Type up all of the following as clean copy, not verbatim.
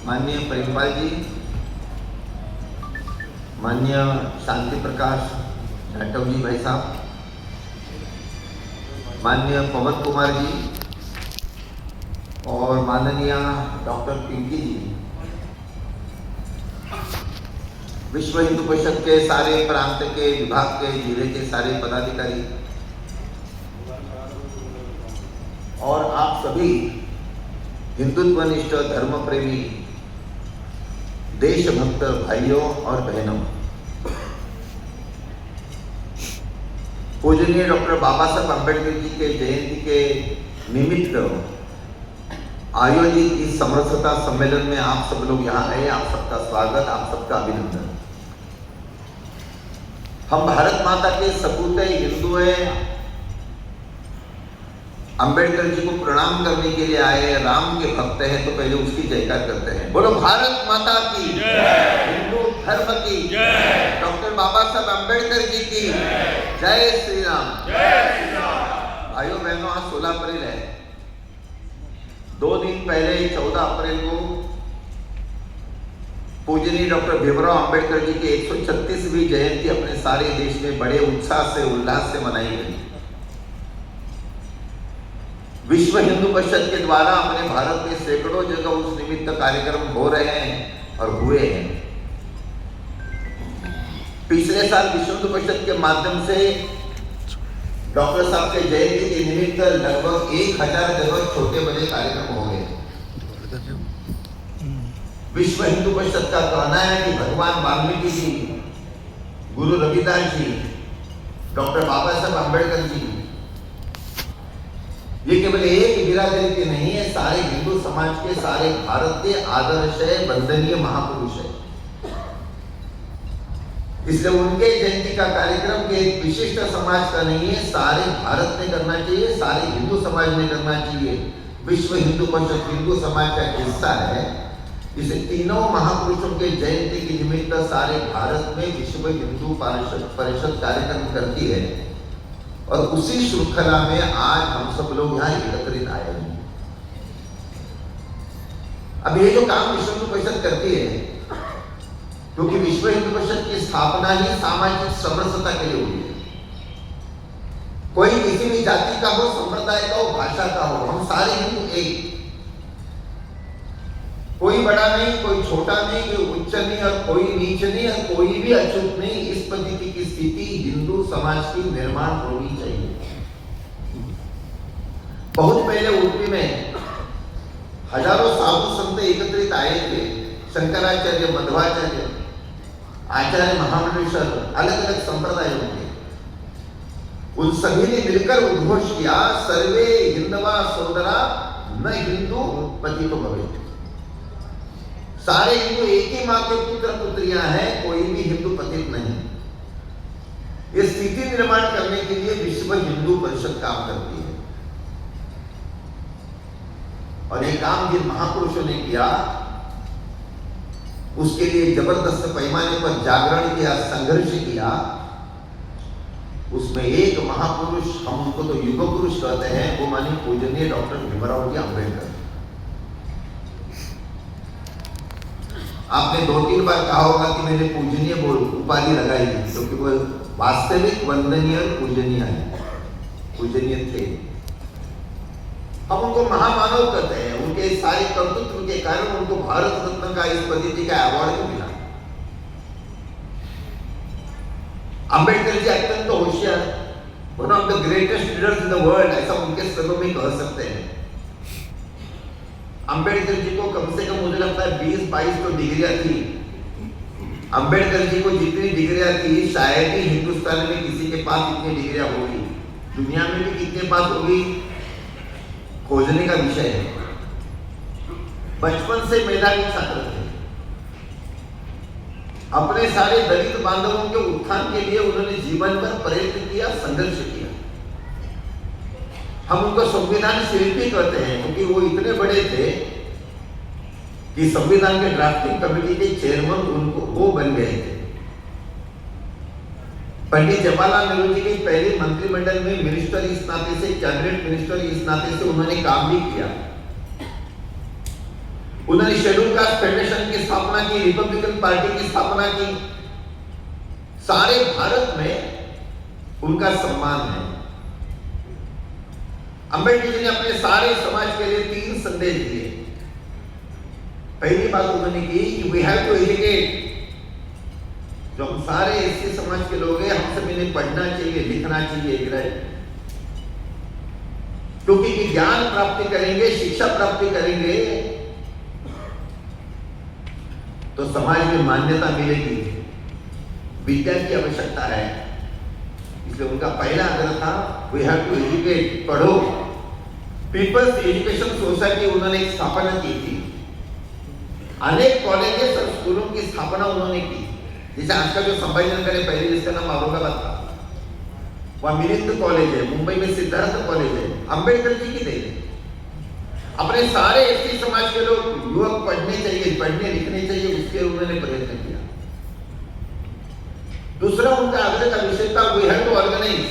माननीय प्रेमपाल जी, माननीय शांति प्रकाश जाटव जी भाई साहब, माननीय पवन कुमार जी और माननीय डॉक्टर पिंकी जी, विश्व हिंदू परिषद के सारे प्रांत के विभाग के जिले के सारे पदाधिकारी और आप सभी हिंदुत्वनिष्ठ धर्म प्रेमी देशभक्त भाइयों और बहनों, पूजनीय डॉक्टर बाबा साहब अम्बेडकर जी के जयंती के निमित्त आयोजित इस समरसता सम्मेलन में आप सब लोग यहाँ आए, आप सबका स्वागत, आप सबका अभिनंदन। हम भारत माता के सपूते हिंदू हैं, अंबेडकर जी को प्रणाम करने के लिए आए, राम के भक्त हैं, तो पहले उसकी जयकार करते हैं। बोलो भारत माता की जय, हिंदू धर्म की जय, डॉक्टर बाबा साहब अंबेडकर जी की जय श्री राम। भाइयों बहनों, आज 16 अप्रैल है। 2 दिन पहले 14 अप्रैल को पूजनीय डॉक्टर भीमराव अंबेडकर जी की 136वीं जयंती अपने सारे देश में बड़े उत्साह से उल्लास से मनाई गई। विश्व हिंदू परिषद के द्वारा अपने भारत में सैकड़ों जगह उस निमित्त कार्यक्रम हो रहे हैं और हुए हैं। पिछले साल विश्व हिंदू परिषद के माध्यम से डॉक्टर साहब के जयंती के निमित्त लगभग 1000 जगह छोटे बड़े कार्यक्रम हो गए। विश्व हिंदू परिषद का कहना है कि भगवान वाल्मीकि जी, गुरु रविदास जी, डॉक्टर बाबा साहब अम्बेडकर जी, ये केवल एक बिरादरी के नहीं है, सारे हिंदू समाज के, सारे भारत के आदर्श है, वंदनीय महापुरुष है। इसलिए उनके जयंती का कार्यक्रम के एक विशिष्ट समाज का नहीं है, सारे भारत में करना चाहिए, सारे हिंदू समाज में करना चाहिए। विश्व हिंदू परिषद हिंदू समाज का हिस्सा है। इसे तीनों महापुरुषों के जयंती के निमित्त सारे भारत में विश्व हिंदू परिषद कार्यक्रम करती है और उसी श्रृंखला में आज हम सब लोग यहाँ एकत्रित आए हैं। अब ये जो काम विश्व हिंदू परिषद करती है, क्योंकि विश्व हिंदू परिषद की स्थापना ही सामाजिक समरसता के लिए हुई है। कोई किसी भी जाति का हो, संप्रदाय का हो, भाषा का हो, हम सारे हिंदू एक। कोई बड़ा नहीं, कोई छोटा नहीं, कोई उच्च नहीं और कोई नीच नहीं और कोई भी अछूत नहीं। इस पद्धति की स्थिति हिंदू समाज की निर्माण होनी चाहिए। बहुत पहले उडुपी में हजारों साधु संत एकत्रित आए थे। शंकराचार्य, मध्वाचार्य, आचार्य महामंडलेश्वर, अलग अलग संप्रदायों के, उन सभी ने मिलकर उद्घोष किया, सर्वे हिंदवा सोदरा न हिंदू पतितो भवेत्। सारे हिंदू एक ही मां के पुत्र पुत्रियां हैं, कोई भी हिंदू पतित नहीं। इस स्थिति निर्माण करने के लिए विश्व हिंदू परिषद काम करती है और ये काम जिन महापुरुषों ने किया, उसके लिए जबरदस्त पैमाने पर जागरण किया, संघर्ष किया। उसमें एक महापुरुष, हम उनको तो युग पुरुष कहते हैं, वो मानी पूजनीय डॉक्टर भीमराव जी अम्बेडकर। आपने 2-3 बार कहा होगा कि मैंने पूजनीय उपाधि लगाई, क्योंकि वो वास्तविक वंदनीय और पूजनीय है, पूजनीय थे। हम उनको महामानव कहते हैं। उनके सारे कर्तृत्व के कारण उनको भारत रत्न का, इस पद्धति का अवार्ड भी मिला। अंबेडकर जी अत्यंत होशियार, one of the greatest leaders in the world, ऐसा उनके शब्दों में कह सकते हैं। अंबेडकर जी को कम से कम मुझे लगता है 20-22 तो डिग्रियां थी। अंबेडकर जी को जितनी डिग्रियां थी, शायद ही हिंदुस्तान में किसी के पास इतनी डिग्रियां होगी। दुनिया में भी कितने पास होगी, खोजने का विषय है। बचपन से मेधावी छात्र थे। अपने सारे दलित बांधवों के उत्थान के लिए उन्होंने जीवन भर प्रयत्न किया, संघर्ष किया। हम उनको संविधान शिल्पी कहते हैं, क्योंकि वो इतने बड़े थे कि संविधान के ड्राफ्टिंग कमेटी के चेयरमैन उनको वो बन गए थे। पंडित जवाहरलाल नेहरू जी के पहले मंत्रिमंडल में मिनिस्टर इस नाते से, कैबिनेट मिनिस्टर इस नाते से उन्होंने काम भी किया। उन्होंने शेड्यूल कास्ट फेडरेशन की स्थापना की, रिपब्लिकन पार्टी की स्थापना की। सारे भारत में उनका सम्मान है। अंबेडकर जी ने अपने सारे समाज के लिए 3 संदेश दिए। पहली बात उन्होंने की कि वी हैव टू एजुकेट। जो हम सारे एससी समाज के लोग हैं, हम सभी ने पढ़ना चाहिए, लिखना चाहिए, क्योंकि ज्ञान प्राप्ति करेंगे, शिक्षा प्राप्ति करेंगे तो समाज में मान्यता मिलेगी। विद्या की आवश्यकता है, इसलिए उनका पहला आग्रह था वी हैव टू एजुकेट, पढ़ो। पीपल्स एजुकेशन सोसाइटी उन्होंने एक स्थापना की थी। अनेक कॉलेजेस और स्कूलों की स्थापना उन्होंने की। जैसे आज का जो संभाजीनगर है, पहले जिसका नाम औरंगाबाद था, वहां मिलिंद कॉलेज है, मुंबई में सिद्धार्थ कॉलेज है, अंबेडकर जी की देन। अपने सारे एसटी समाज के लोग, युवक पढ़ने चाहिए, पढ़ने लिखने चाहिए, उसके उन्होंने प्रयत्न किया। दूसरा उनका आग्रह का विषय था वी हैव टू ऑर्गेनाइज,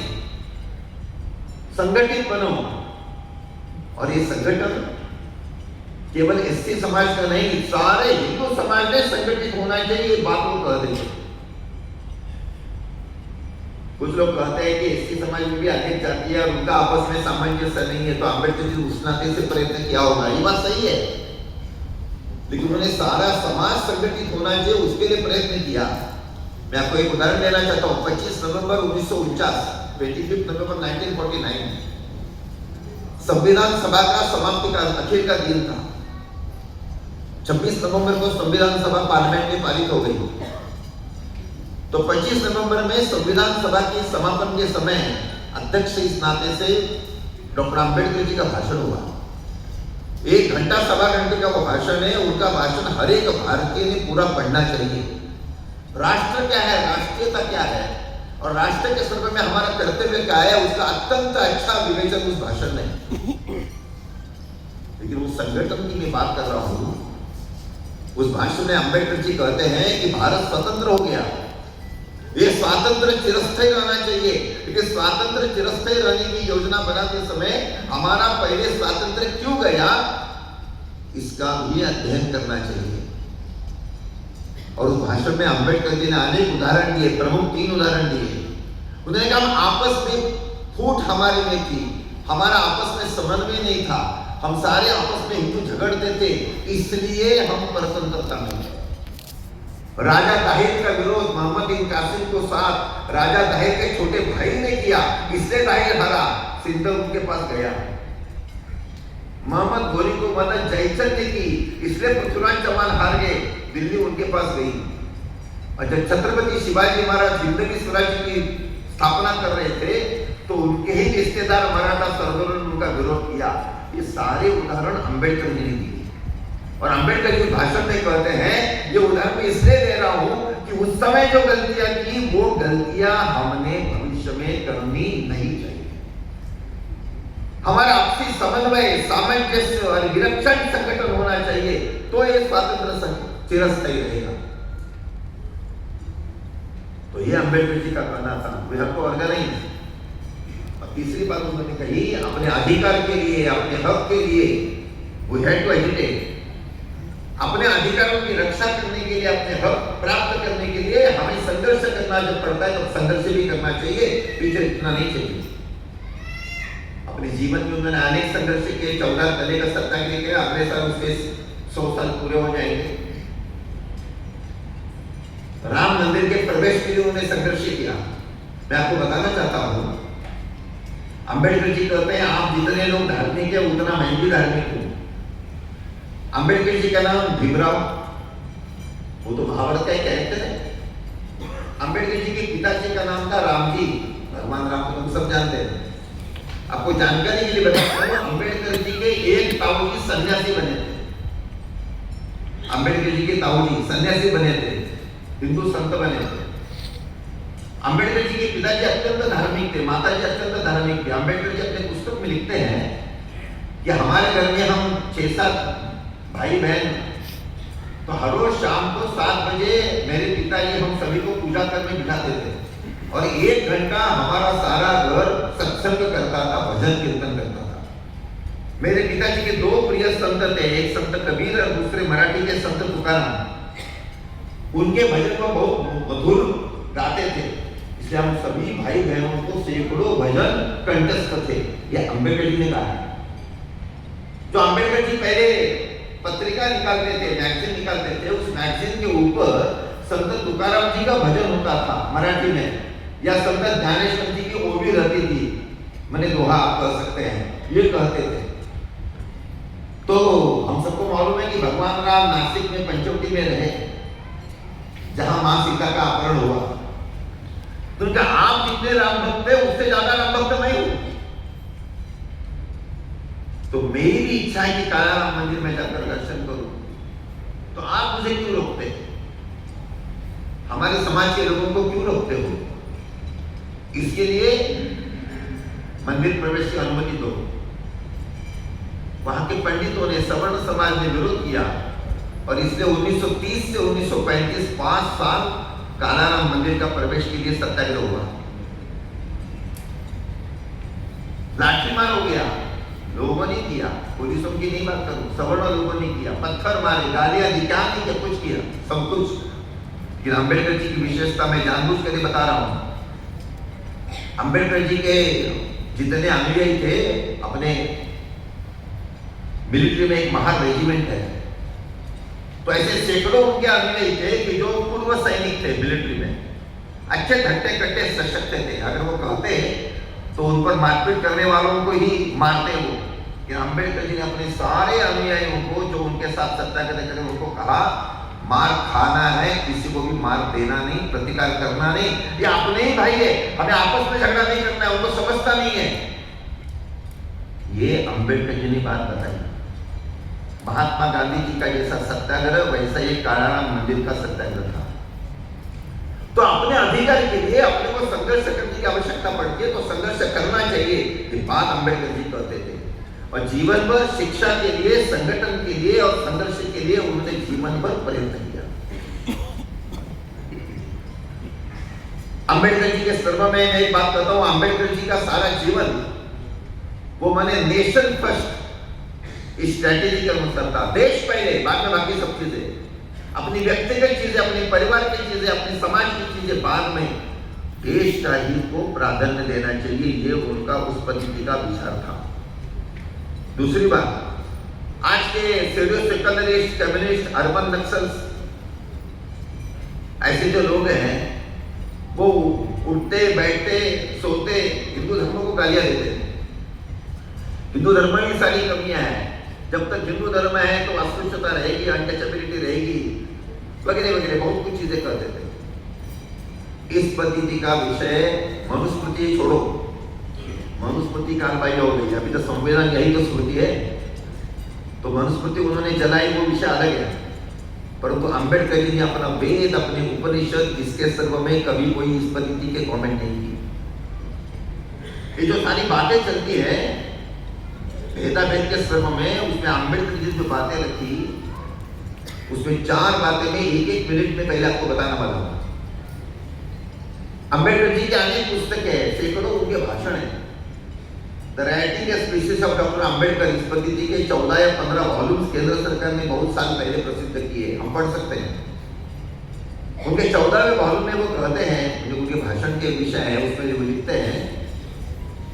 संगठित बनो। और ये संगठन केवल एसटी समाज का नहीं, सारे हिंदू समाज में संगठित होना चाहिए, बात को कह देंगे। कुछ लोग कहते हैं कि एसटी समाज में भी अनेक जाति है और उनका आपस में सामंजस्य नहीं है, तो अम्बेडकर जी उस नाते से प्रयत्न किया होगा, ये बात सही है। लेकिन उन्होंने सारा समाज संगठित होना चाहिए, उसके लिए प्रयत्न किया। मैं आपको एक उदाहरण देना चाहता हूँ। 25 नवंबर 1949, 25 नवंबर 1949 संविधान सभा का समाप्ति का आखिर का दिन था। 26 नवंबर को संविधान सभा पार्लियामेंट में पारित हो गई। तो 25 नवंबर में संविधान सभा के समापन के समय अध्यक्ष इस नाते से डॉक्टर अंबेडकर जी का भाषण हुआ। 1 घंटा सवा घंटे का वो भाषण है। उनका भाषण हर एक भारतीय ने पूरा पढ़ना चाहिए। राष्ट्र क्या है, राष्ट्रीयता क्या है और राष्ट्र के संदर्भ में हमारा कर्तव्य क्या है, उसका अत्यंत अच्छा विवेचन उस भाषण में। लेकिन उस संगठन की मैं बात कर रहा हूं। उस भाषण में अंबेडकर जी कहते हैं कि भारत स्वतंत्र हो गया, ये स्वातंत्र चिरस्थायी रहना चाहिए। क्योंकि स्वातंत्र चिरस्थायी रहने की योजना बनाते समय हमारा पहले स्वातंत्र क्यों गया, इसका भी अध्ययन करना चाहिए। और उस भाषण में अंबेडकर जी ने अनेक उदाहरण दिए, प्रमुख 3 उदाहरण दिए। उन्होंने कहा आपस में फूट हमारे में थी, हमारा आपस में समन्वय नहीं था, हम सारे आपस में हिंदू झगड़ते थे, इसलिए हम परतंत्रता में थे। राजा ताहिर का विरोध मोहम्मद बिन कासिम को साथ राजा ताहिर के छोटे भाई ने किया, इसलिए ताहिर हारा, सिंध उनके पास गया। मोहम्मद गोरी को मदद जयचंद ने की, इसलिए पृथ्वीराज चौहान हार गए, दिल्ली उनके पास गई। और जब छत्रपति शिवाजी महाराज हिंदवी स्वराज्य की स्थापना कर रहे थे तो उनके ही रिश्तेदार मराठा सरदारों ने उनका विरोध किया। ये सारे उदाहरण अंबेडकर जी ने दिए। और अंबेडकर जी भाषण में कहते हैं, ये उदाहरण मैं इसलिए दे रहा हूं कि उस समय जो गलतियां की वो गलतियां हमने भविष्य में करनी नहीं चाहिए। हमारा आपसी समन्वय, सामंजस्य और विलक्षण संगठन होना चाहिए, तो ये स्वातंत्र चिरस्थायी रहेगा। तो ये अंबेडकर जी का कहना था, वी हैव टू ऑर्गेनाइज। और तीसरी बात उन्होंने कही, अपने अधिकार के लिए, अपने हक के लिए वी हैव टू एजिटेट। अपने अधिकारों की रक्षा करने के लिए, अपने हक प्राप्त करने के लिए हमें संघर्ष करना जब पड़ता है तो संघर्ष भी करना चाहिए, पीछे इतना नहीं चाहिए। अपने जीवन में उन्होंने अनेक संघर्ष किए। 14 तले का सत्याग्रह किया, अगले साल उसके 100 साल पूरे हो जाएंगे। राम मंदिर के प्रवेश के लिए उन्होंने संघर्ष किया। मैं आपको बताना चाहता हूं, अंबेडकर जी कहते हैं आप जितने लोग धार्मिक है उतना मैं भी धार्मिक हूं। अंबेडकर जी का नाम भीमराव, वो तो महाभारत का एक कैरेक्टर है। अंबेडकर जी के पिताजी का नाम था रामजी, भगवान राम को तुम सब जानते हैं। आपको जानकारी के लिए बताता हूं, अंबेडकर जी के एक ताऊजी सन्यासी बने थे। अंबेडकर जी के ताऊजी सन्यासी बने थे, हिंदू संत बने थे। अंबेडकर जी के पिताजी अत्यंत धार्मिक थे, माताजी अत्यंत धार्मिक थे। अंबेडकर जी अपने पुस्तक में लिखते हैं कि हमारे घर में हम 6-7 भाई बहन, तो हर रोज शाम को 7 बजे मेरे पिताजी हम सभी को पूजा करने बिठाते थे और 1 घंटा हमारा सारा घर सत्संग करता था, भजन कीर्तन करता था। मेरे पिताजी के दो प्रिय संत थे, एक संत कबीर और दूसरे मराठी के संत तुकाराम। उनके भजन को बहुत मधुर गाते थे, इसलिए हम सभी भाई बहनों को सैकड़ों भजन कंठस्थ थे। ये अम्बेडकर जी ने कहा है। जो अम्बेडकर जी पहले पत्रिका निकालते थे, मैगजीन निकालते थे, उस मैगजीन के ऊपर संत तुकाराम जी का भजन होता था मराठी में, या संत ज्ञानेश्वर जी की ओवी रहती थी, मैंने दोहा आप कह सकते हैं, ये कहते थे। तो हम सबको मालूम है कि भगवान राम नासिक में पंचवटी में रहे, जहां मां सीता का अपहरण हुआ। तो उनका आप जितने राम भक्त थे उससे ज्यादा राम भक्त मैं हूं। तो मेरी भी इच्छा है कि काला राम मंदिर में जाकर दर्शन करूं, तो आप मुझे क्यों रोकते हैं? हमारे समाज के लोगों को क्यों रोकते हो? इसके लिए मंदिर प्रवेश की अनुमति दो। वहां के पंडितों ने, सवर्ण समाज ने विरोध किया और इसलिए 1930 से 1935 5 साल कालाराम मंदिर का प्रवेश के लिए सत्याग्रह हुआ। लाठीमार हो गया, लोगों ने किया, पुलिसों की नहीं बात करूं, सवर्ण लोगों ने किया, पत्थर मारे, गालियां दी, क्या नहीं किया, कुछ किया, सब कुछ। कि अम्बेडकर जी की विशेषता मैं जानबूझ कर बता रहा हूं। अम्बेडकर जी के जितने अनुयायी थे, अपने मिलिट्री में एक महान रेजिमेंट है, तो ऐसे सैकड़ों उनके अनुयायी थे कि जो पूर्व सैनिक थे मिलिट्री में, अच्छे घट्टे कट्टे सशक्त थे। अगर वो कहते तो उन पर मारपीट करने वालों को ही मारते वो। कि अम्बेडकर जी ने अपने सारे अनुयायियों को, जो उनके साथ सत्याग्रह करे, उनको कहा मार खाना है, किसी को भी मार देना नहीं, प्रतिकार करना नहीं। ये अपने ही भाई है, हमें आपस में झगड़ा नहीं करना है, उनको समझता नहीं है। ये अम्बेडकर जी ने बात बताई। महात्मा गांधी जी का जैसा सत्याग्रह, वैसा ये कालाराम मंदिर का सत्याग्रह था। तो अपने अधिकार के लिए अपने को संघर्ष करने की आवश्यकता पड़ती है, तो संघर्ष करना चाहिए, ये बात अम्बेडकर जी कहते थे। और जीवन भर शिक्षा के लिए, संगठन के लिए और संघर्ष के लिए उन्होंने जीवन भर प्रयत्न किया। अम्बेडकर जी के संदर्भ में मैं एक बात कहता हूं, अम्बेडकर जी का सारा जीवन वो मैंने नेशन फर्स्ट स्ट्रैटेजी के अनुसार था। देश पहले, बाद में बाकी सब चीजें, अपनी व्यक्तिगत चीजें, अपने परिवार की चीजें, अपने समाज की चीजें बाद में, देश का हित को प्राधान्य देना चाहिए, ये उनका उस पद्धति का विचार था। दूसरी बात, आज के schedule secularist, communist, urban Naxals, ऐसे जो लोग हैं, वो उठते बैठते सोते हिंदू धर्म को गालियां देते हैं। हिंदू धर्म में सारी कमियां हैं, जब तक हिंदू धर्म है तो अस्पृश्यता रहेगी, अनटचेबिलिटी रहेगी, वगैरह वगैरह बहुत कुछ चीजें कहते थे। इस पद्धति का विषय मनुस्मृति छोड़ो, मनुस्मृति कालबाह्य हो गई, अभी तो संविधान यही तो स्मृति है, तो मनुस्मृति उन्होंने जलाई, वो विषय अलग है। परंतु अम्बेडकर जी ने अपना वेद, अपने उपनिषद, इसके सर्व में कभी कोई इस पद्धति के कमेंट नहीं किए। ये जो सारी बातें चलती है भेदाभेद के सर्व में, उसमें अम्बेडकर जी जो बातें रखी, उसमें 4 बातें मैं 1-1 मिनट में पहले आपको बताना वाला हूं। अम्बेडकर जी की अनेक पुस्तकें हैं, सैकड़ों उनके भाषण हैं। The writing species of doctor Ambedkar, इस पद्धति के 14 या 15 वॉल्यूम्स केंद्र सरकार ने बहुत साल पहले प्रसिद्ध किए, हम पढ़ सकते हैं। उनके 14वें वॉल्यूम में वो कहते हैं, जो उनके भाषण के विषय है, उसमें वो लिखते हैं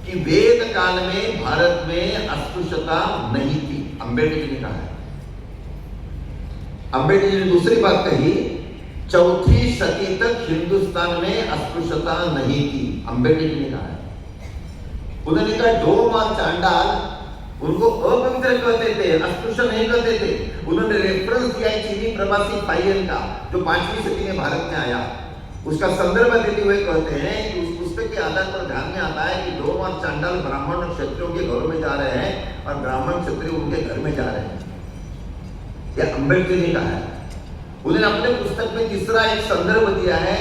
कि वेद काल में भारत में अस्पृश्यता नहीं थी, अम्बेडकर जी ने कहा है। अम्बेडकर जी ने दूसरी बात कही, 4वीं सदी तक हिंदुस्तान में अस्पृश्यता नहीं थी, अम्बेडकर जी ने कहा है। उन्होंने कहा डोम और चांडाल उनको अपवित्र कहते थे, अस्पृश्य नहीं कहते थे। उन्होंने रेफरेंस दिया चीनी प्रवासी पायन का, जो 5वीं सदी में भारत में आया, उसका संदर्भ देते हुए कहते हैं कि उस पुस्तक के आधार पर ध्यान में आता है कि डोम और चांडाल ब्राह्मण और क्षत्रियों के घरों में जा रहे हैं और ब्राह्मण क्षत्रिय उनके घर में जा रहे हैं। यह अम्बेडकर ने कहा है। उन्होंने अपने पुस्तक में तीसरा एक संदर्भ दिया है,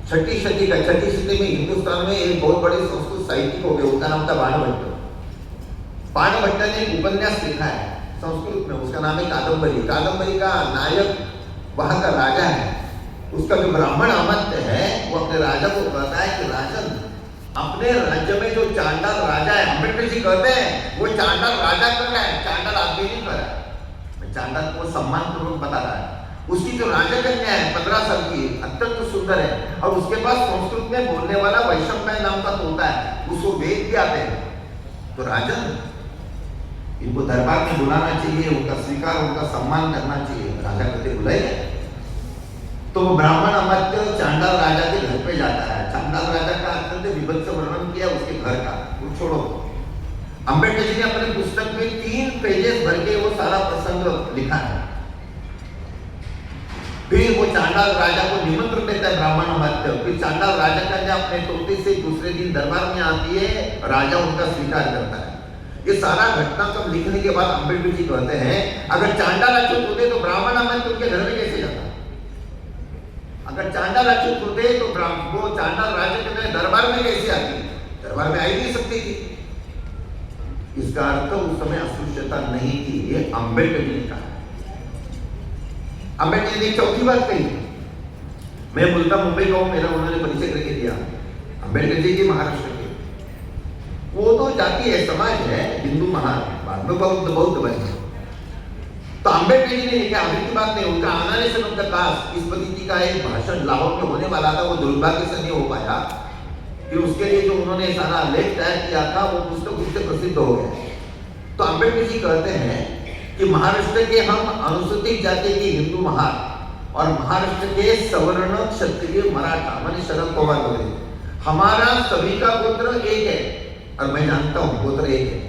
6ठी सदी का। 6ठी सदी में हिंदुस्तान में एक बहुत बड़े संस्कृत साहित्यिक हो गए, उनका नाम था बाणभट्ट। बाणभट्ट ने एक उपन्यास लिखा है संस्कृत में, उसका नाम है कादम्बरी। कादम्बरी का नायक वहां का राजा है, उसका जो ब्राह्मण अमात्य है वो अपने राजा को कहता है कि राजन, अपने राज्य में जो चांडाल राजा है, अम्बेडकर जी कहते हैं वो चांडाल राजा कर रहा है, चांडाल आदमी नहीं कर रहा है। चांडाल को सम्मान पूर्वक बता रहा है। उसकी जो राजा कन्या है 15 साल की, अत्यंत सुंदर है, और उसके पास संस्कृत में बोलने वाला वैशंपायन नाम का तोता है, उसको वेद भी आते हैं। तो राजा इनको दरबार में बुलाना चाहिए, उनका स्वीकार, उनका सम्मान करना चाहिए। राजा कहते बुलाइए। तो वो ब्राह्मण अमात्य चांडाल राजा के घर पे जाता है। चांडाल राजा का अत्यंत विभत्स वर्णन किया उसके घर का, वो छोड़ो। अम्बेडकर जी ने अपने पुस्तक में 3 पेजेस भर के वो सारा प्रसंग लिखा है। फिर वो चांडाल राजा को निमंत्रण देता है ब्राह्मण अमात्य। फिर चांडाल राजा का अपने तोते से दूसरे दिन दरबार में आती है, राजा उनका स्वीकार करता है। ये सारा घटना सब लिखने के बाद अम्बेडकर जी कहते हैं अगर चांडाल अच्युत होते तो ब्राह्मण अमात्य उनके घर में कैसे जाता? अगर चांडाल अच्युत होते तो वो चांडाल राजा के दरबार में कैसे आती? दरबार में आई नहीं सकती थी। इसका अर्थ उस समय अस्पृश्यता नहीं थी, ये अम्बेडकर जी ने कहा। अम्बेडकर ने चौथी बात कही, मैं बोलता मुंबई का हूं, मेरा उन्होंने परिचय करके दिया। अम्बेडकर जी के महाराष्ट्र के, वो तो जाति है, समाज है, हिंदू महान, बाद में बौद्ध बने। तो अम्बेडकर जी ने क्या अभी की बात नहीं, उनका आने से उनका काश इस पद्धति का एक भाषण लाहौर में होने वाला था, वो दुर्भाग्य से नहीं हो पाया। फिर उसके लिए जो उन्होंने सारा लेख तैयार किया था वो पुस्तक उससे प्रसिद्ध हो गया। तो अम्बेडकर जी कहते हैं कि महाराष्ट्र के हम अनुसूचित जाति के हिंदू महान और महाराष्ट्र के सवर्ण क्षत्रिय मराठा माने शरद पवार वगैरह, हमारा सभी का गोत्र एक है, और मैं जानता हूं गोत्र एक है।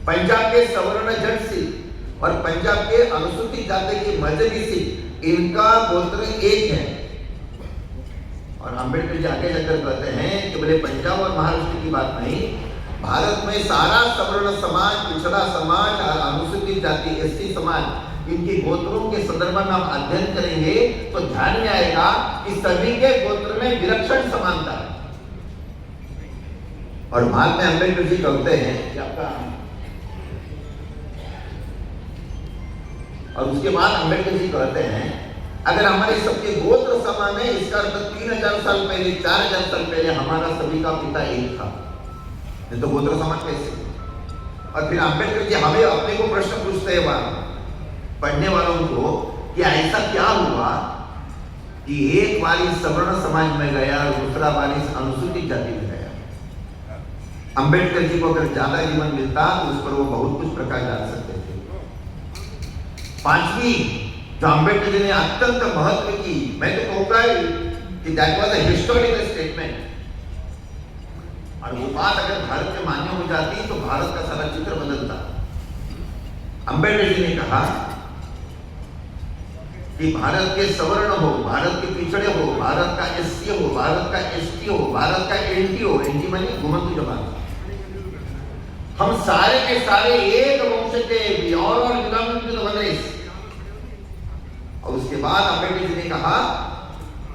पंजाब के सवर्ण जट सिख और पंजाब के अनुसूचित जाति के मजहबी सिख, इनका गोत्र एक है। और अम्बेडकर जी आगे जाकर कहते हैं कि बोले पंजाब और महाराष्ट्र की बात नहीं, भारत में सारा सवर्ण समाज, पिछड़ा समाज, अनुसूचित जाति, एसटी समाज, इनके गोत्रों के संदर्भ में हम अध्ययन करेंगे तो ध्यान में आएगा कि सभी के गोत्र में विलक्षण समानता है। और बाद में अम्बेडकर जी कहते हैं कि आपका, और उसके बाद अम्बेडकर जी कहते हैं अगर हमारे सबके गोत्र समान है, इसका अर्थ 3000 साल पहले, 4000 साल पहले हमारा सभी का पिता एक था, नहीं तो गोत्र समान कैसे? और फिर अम्बेडकर जी हमें अपने को प्रश्न पूछते हैं पढ़ने वालों को कि ऐसा क्या हुआ कि एक वारिस सवर्ण समाज में गया और दूसरा वारिस अनुसूचित जाति में गया? अम्बेडकर जी को अगर ज्यादा जीवन मिलता तो उस पर वो बहुत कुछ प्रकाश डाल सकते थे। पांचवी जो अम्बेडकर जी ने अत्यंत महत्व की, मैं तो कहूंगा कि that was a historical statement, और वो बात अगर भारत में मान्य हो जाती तो भारत का सारा चित्र बदलता। अम्बेडकर जी ने कहा कि भारत के सवर्ण हो, भारत के पिछड़े हो, भारत का एससी हो, भारत का एसटी हो, भारत का एनटी हो, एनटी माने घुमंतु जमात, हम सारे के सारे एक वंश के, we all are belonging to the one race. और उसके बाद अम्बेडकर जी ने कहा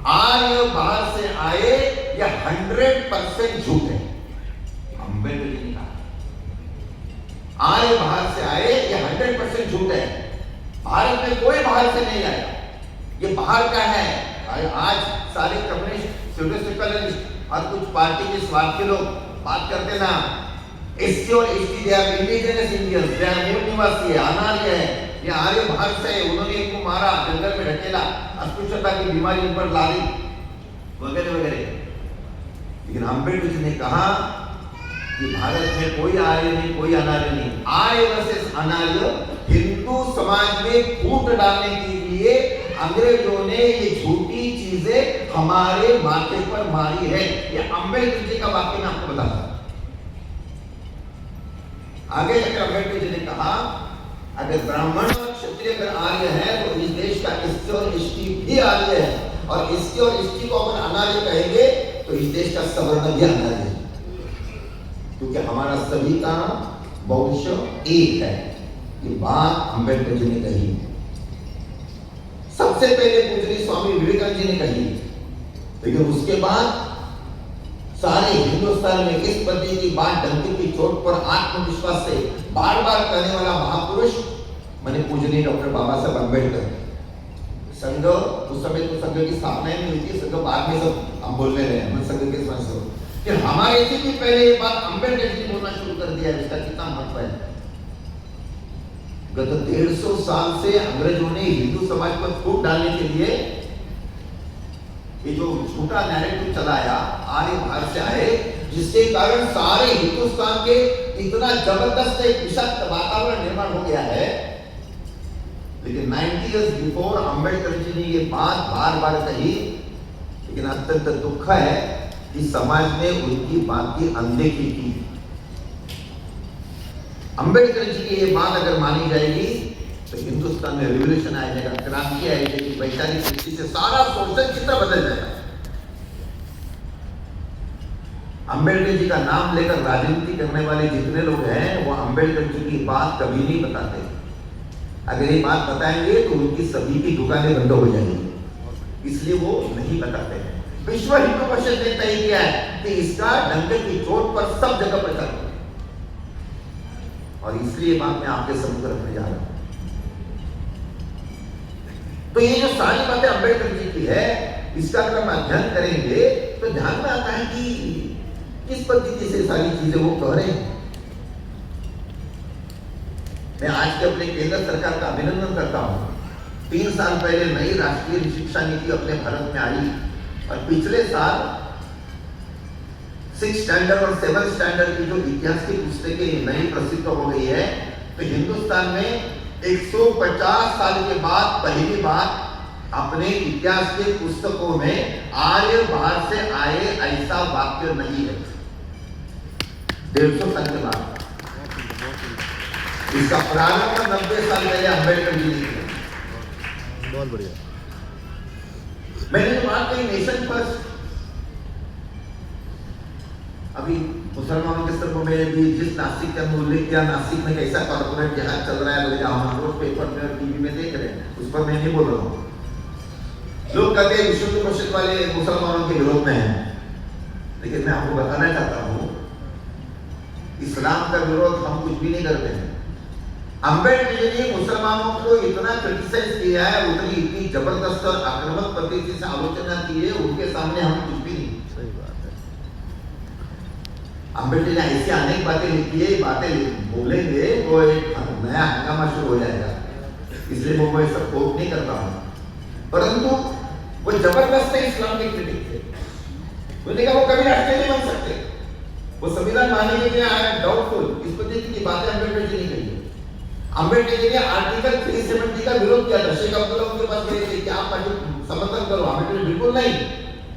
आर्य बाहर से आए यह 100% झूठ है। अम्बेडकर जी ने कहा आर्य बाहर से आए यह 100% झूठ है। भारत में कोई बाहर से नहीं आया, ये बाहर का है। आज सारे कम्युनिस्ट, सेक्युलरिस्ट और कुछ पार्टी के स्वार्थी लोग बात करते ना, एससी और ST they are indigenous Indians, दे आर मूल निवासी है, अनार्य है, ये आर्य बाहर से, उन्होंने इनको मारा, जंगल में ढकेला, अस्पृश्यता की बीमारी इन पर ला दी वगैरह वगैरह। लेकिन अम्बेडकर जी ने कहा कि भारत में कोई आर्य नहीं, कोई अनार्य नहीं। आर्य वर्सेस अनार्य, हिंदू समाज में फूट डालने के लिए अंग्रेजों ने ये झूठी चीजें हमारे माथे पर मारी है। ये अम्बेडकर जी का वाक्य मैं आपको बताता। आगे जाकर अम्बेडकर जी ने कहा अगर ब्राह्मण और क्षत्रिय अगर आर्य है तो इस देश का एससी और एसटी भी आर्य है, और एससी और एसटी को अगर अनार्य कहेंगे तो इस देश का सवर्ण भी अनार्य है, क्योंकि हमारा सभी का वंश एक है। ये बात अम्बेडकर जी ने कही। सबसे पहले पूजनीय स्वामी विवेकानंद जी ने कही, लेकिन उसके बाद सारे हिंदुस्तान में इस पद्धति की बात डंके की चोट पर आत्मविश्वास से बार बार कहने वाला महापुरुष माने पूजनीय डॉक्टर बाबा साहब अम्बेडकर। संघ उस समय तो संघ की स्थापना ही नहीं हुई थी, संघ बाद में सब हम बोलने रहे हैं, संघ के समय कि हमारे से भी पहले ये बात अम्बेडकर जी ने बोलना शुरू कर दिया, इसका कितना महत्व है। गत 150 साल से अंग्रेजों ने हिंदू समाज पर फूट डालने के लिए ये जो झूठा नैरेटिव चलाया, आर्य बाहर से आए, जिसके कारण सारे हिंदुस्तान के इतना जबरदस्त एक विषाक्त वातावरण निर्माण हो गया है। लेकिन 90 इयर्स बिफोर अम्बेडकर जी ने ये बात बार बार कही, लेकिन अत्यंत दुख है कि समाज ने उनकी बात की अनदेखी की। अम्बेडकर जी की ये बात अगर मानी जाएगी तो हिंदुस्तान में रिवॉल्यूशन आ जाएगा, क्रांति आ जाएगी, वैचारिक दृष्टि से सारा सोशल चित्र बदल जाएगा। अम्बेडकर जी का नाम लेकर राजनीति करने वाले जितने लोग हैं वो अम्बेडकर जी की बात कभी नहीं बताते। अगर ये बात बताएंगे तो उनकी सभी की दुकानें बंद हो जाएंगी, इसलिए वो नहीं बताते हैं। विश्व हिंदू परिषद ने तय किया है कि इसका डंके की चोट पर सब जगह प्रचार करें, और इसलिए बात मैं आपके सम्मुख रखने जा रहा हूं। तो ये जो सारी बातें अम्बेडकर जी की है, इसका अगर हम अध्ययन करेंगे तो ध्यान में आता है कि किस पद्धति से सारी चीजें वो कह रहे हैं। मैं आज के अपने केंद्र सरकार का अभिनंदन करता हूं। 3 साल पहले नई राष्ट्रीय शिक्षा नीति अपने भारत में आई, और पिछले साल 6 स्टैंडर्ड और 7 स्टैंडर्ड की जो इतिहास की पुस्तकें नई प्रसिद्ध हो गई है, तो हिंदुस्तान में 150 साल के बाद पहली बार अपने इतिहास के पुस्तकों में आर्य बाहर से आए ऐसा वाक्य नहीं है। 150 साल के बाद इसका प्रारंभ 90 साल पहले अम्बेडकर जी ने किया। बहुत बढ़िया। मैंने जो बात कही नेशन फर्स्ट, अभी मुसलमानों के संदर्भ में भी जिस नासिक का उल्लेख किया, नासिक में कैसा कॉर्पोरेट जहाज चल रहा है, बोले हम रोज पेपर में और टीवी में देख रहे हैं, उस पर मैं नहीं बोल रहा हूँ। लोग कहते हैं विश्व हिंदू परिषद वाले मुसलमानों के विरोध में हैं, लेकिन मैं आपको बताना चाहता हूँ इस्लाम का विरोध हम कुछ भी नहीं करते हैं। अम्बेडकर जी ने मुसलमानों को इतना क्रिटिसाइज किया है, उतनी इतनी जबरदस्त और आक्रामक पद्धति से आलोचना की है, उनके सामने हम कुछ भी नहीं। सही बात है। अम्बेडकर ने ऐसी अनेक बातें लिखी है, बातें बोलेंगे वो एक नया हंगामा शुरू हो जाएगा, इसलिए वो मैं सब कोट नहीं करता हूँ। परंतु वो जबरदस्त इस्लाम के क्रिटिक थे। उन्होंने कहा वो कभी राष्ट्रीय नहीं बन सकते, वो संविधान मानने के लिए आई एम डाउटफुल, इस पद्धति की बातें अम्बेडकर जी ने कही है। अम्बेडकर जी ने आर्टिकल 370 का विरोध किया था। शेख अब्दुल्ला उनके पास गए थे कि आप समर्थन करो, अम्बेडकर बिल्कुल नहीं,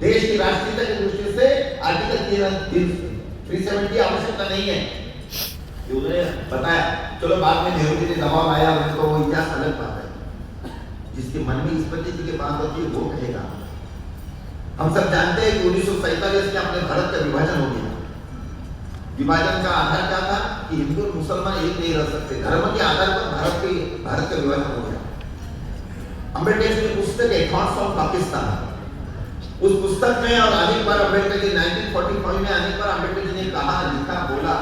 देश की राष्ट्रीयता की दृष्टि से आर्टिकल 370 आवश्यकता नहीं है, उन्होंने बताया। चलो बाद में नेहरू जी ने दबाव आया, उनको वो इतिहास अलग बात है। जिसके मन में इस पद्धति की बात होती है वो कहेगा। हम सब जानते हैं कि 1947 में अपने भारत का विभाजन हो गया। विभाजन का आधार क्या था कि हिंदू और मुसलमान एक नहीं रह सकते, धर्म के आधार पर भारत का विभाजन हो गया। अम्बेडकर की पुस्तक है थॉट्स ऑफ पाकिस्तान, उस पुस्तक में और अनेक बार अम्बेडकर जी 1945 में अनेक बार अम्बेडकर जी ने कहा, लिखा, बोला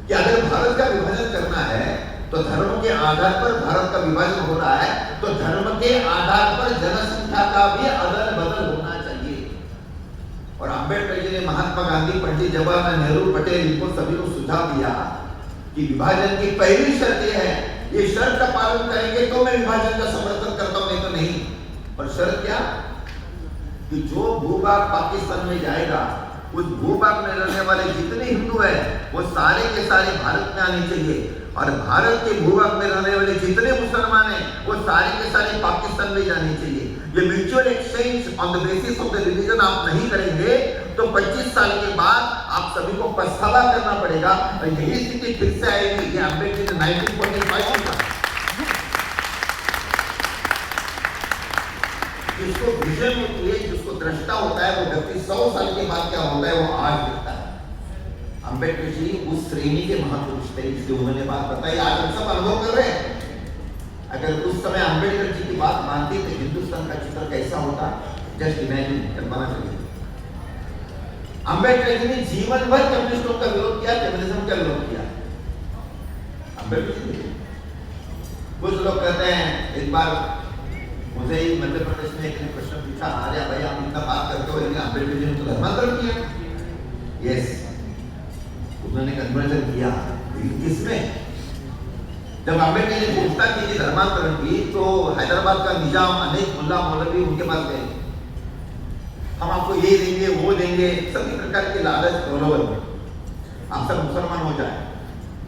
कि अगर भारत का विभाजन करना है तो धर्म के आधार पर भारत का विभाजन हो रहा है, तो धर्म के आधार पर जनसंख्या का भी अदल बदल होना चाहिए। और अम्बेडकर जी ने महात्मा गांधी, पंडित जवाहरलाल नेहरू, पटेल, इनको सभी को सुझाव दिया कि विभाजन की पहली शर्त यह है, ये शर्त का पालन करेंगे तो मैं विभाजन का समर्थन करता हूं, नहीं तो नहीं। और शर्त क्या कि जो भूभाग पाकिस्तान में जाएगा, उस भूभाग में रहने वाले जितने हिंदू हैं वो सारे के सारे भारत में आने चाहिए, और भारत के भूभाग में रहने वाले जितने मुसलमान हैं वो सारे के सारे पाकिस्तान में जाने चाहिए। ये mutual exchange on the basis of the religion आप नहीं करेंगे तो 25 साल के बाद आप सभी को पछतावा करना पड़ेगा, और यही स्थिति फिर से आएगी। ये अम्बेडकर ने 1945 में कहा। जिसको विजन होती है, जिसको दृष्टा होता है, वो व्यक्ति 100 साल के बाद क्या होता है वो आज दिखता है। अम्बेडकर जी उस श्रेणी के महापुरुष थे, इसलिए उन्होंने बात बताई, आज हम सब अनुभव कर रहे हैं। अगर उस समय अम्बेडकर जी की बात मानते तो हिंदुस्तान का चित्र कैसा होता, जस्ट इमेजिन, कल्पना करिए। अम्बेडकर जी ने जीवन भर कम्युनिस्टों का विरोध किया, कम्युनिज्म का विरोध किया। अम्बेडकर जी, कुछ लोग कहते हैं, एक बार मुझे ही मध्य प्रदेश में एक ने प्रश्न पूछा, अरे भाई आप इतना बात करते हो, लेकिन अम्बेडकर जी ने तो धर्मांतरण किया। यस, उन्होंने कन्वर्जन किया। किसमें? जब अम्बेडकर ने घोषणा की थी धर्मांतरण की, तो हैदराबाद का निजाम अनेक मुल्ला मौलवी उनके पास गए, हम आपको ये देंगे वो देंगे, सभी प्रकार के लालच प्रलोभन, आप सब मुसलमान हो जाए।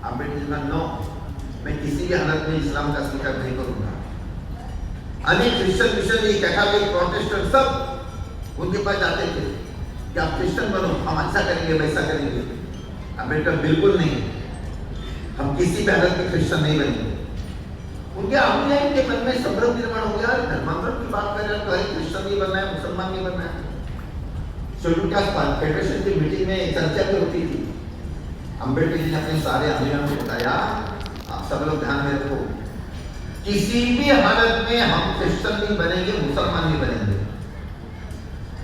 अम्बेडकर ने नो, मैं किसी भी हालत में इस्लाम का स्वीकार नहीं करूंगा। अनेक क्रिश्चियन मिशनरी, कैथोलिक, प्रोटेस्टेंट सब उनके पास जाते थे कि आप क्रिश्चियन बनो, हम अच्छा करेंगे वैसा करेंगे। अम्बेडकर बिल्कुल नहीं, हम किसी भी हालत में क्रिश्चियन नहीं बनेंगे। उनके अनुयायी के मन में संभ्रम निर्माण हो गया, धर्मांतरण की बात कर रहे हैं तो क्रिश्चियन नहीं बनना है, मुसलमान नहीं बनना है। शेड्यूल कास्ट फेडरेशन की मीटिंग में चर्चा भी होती थी। अम्बेडकर जी ने अपने सारे अनुयायियों को बताया, आप सब लोग ध्यान में रखो, किसी भी हालत में हम क्रिश्चियन नहीं बनेंगे, मुसलमान नहीं बनेंगे,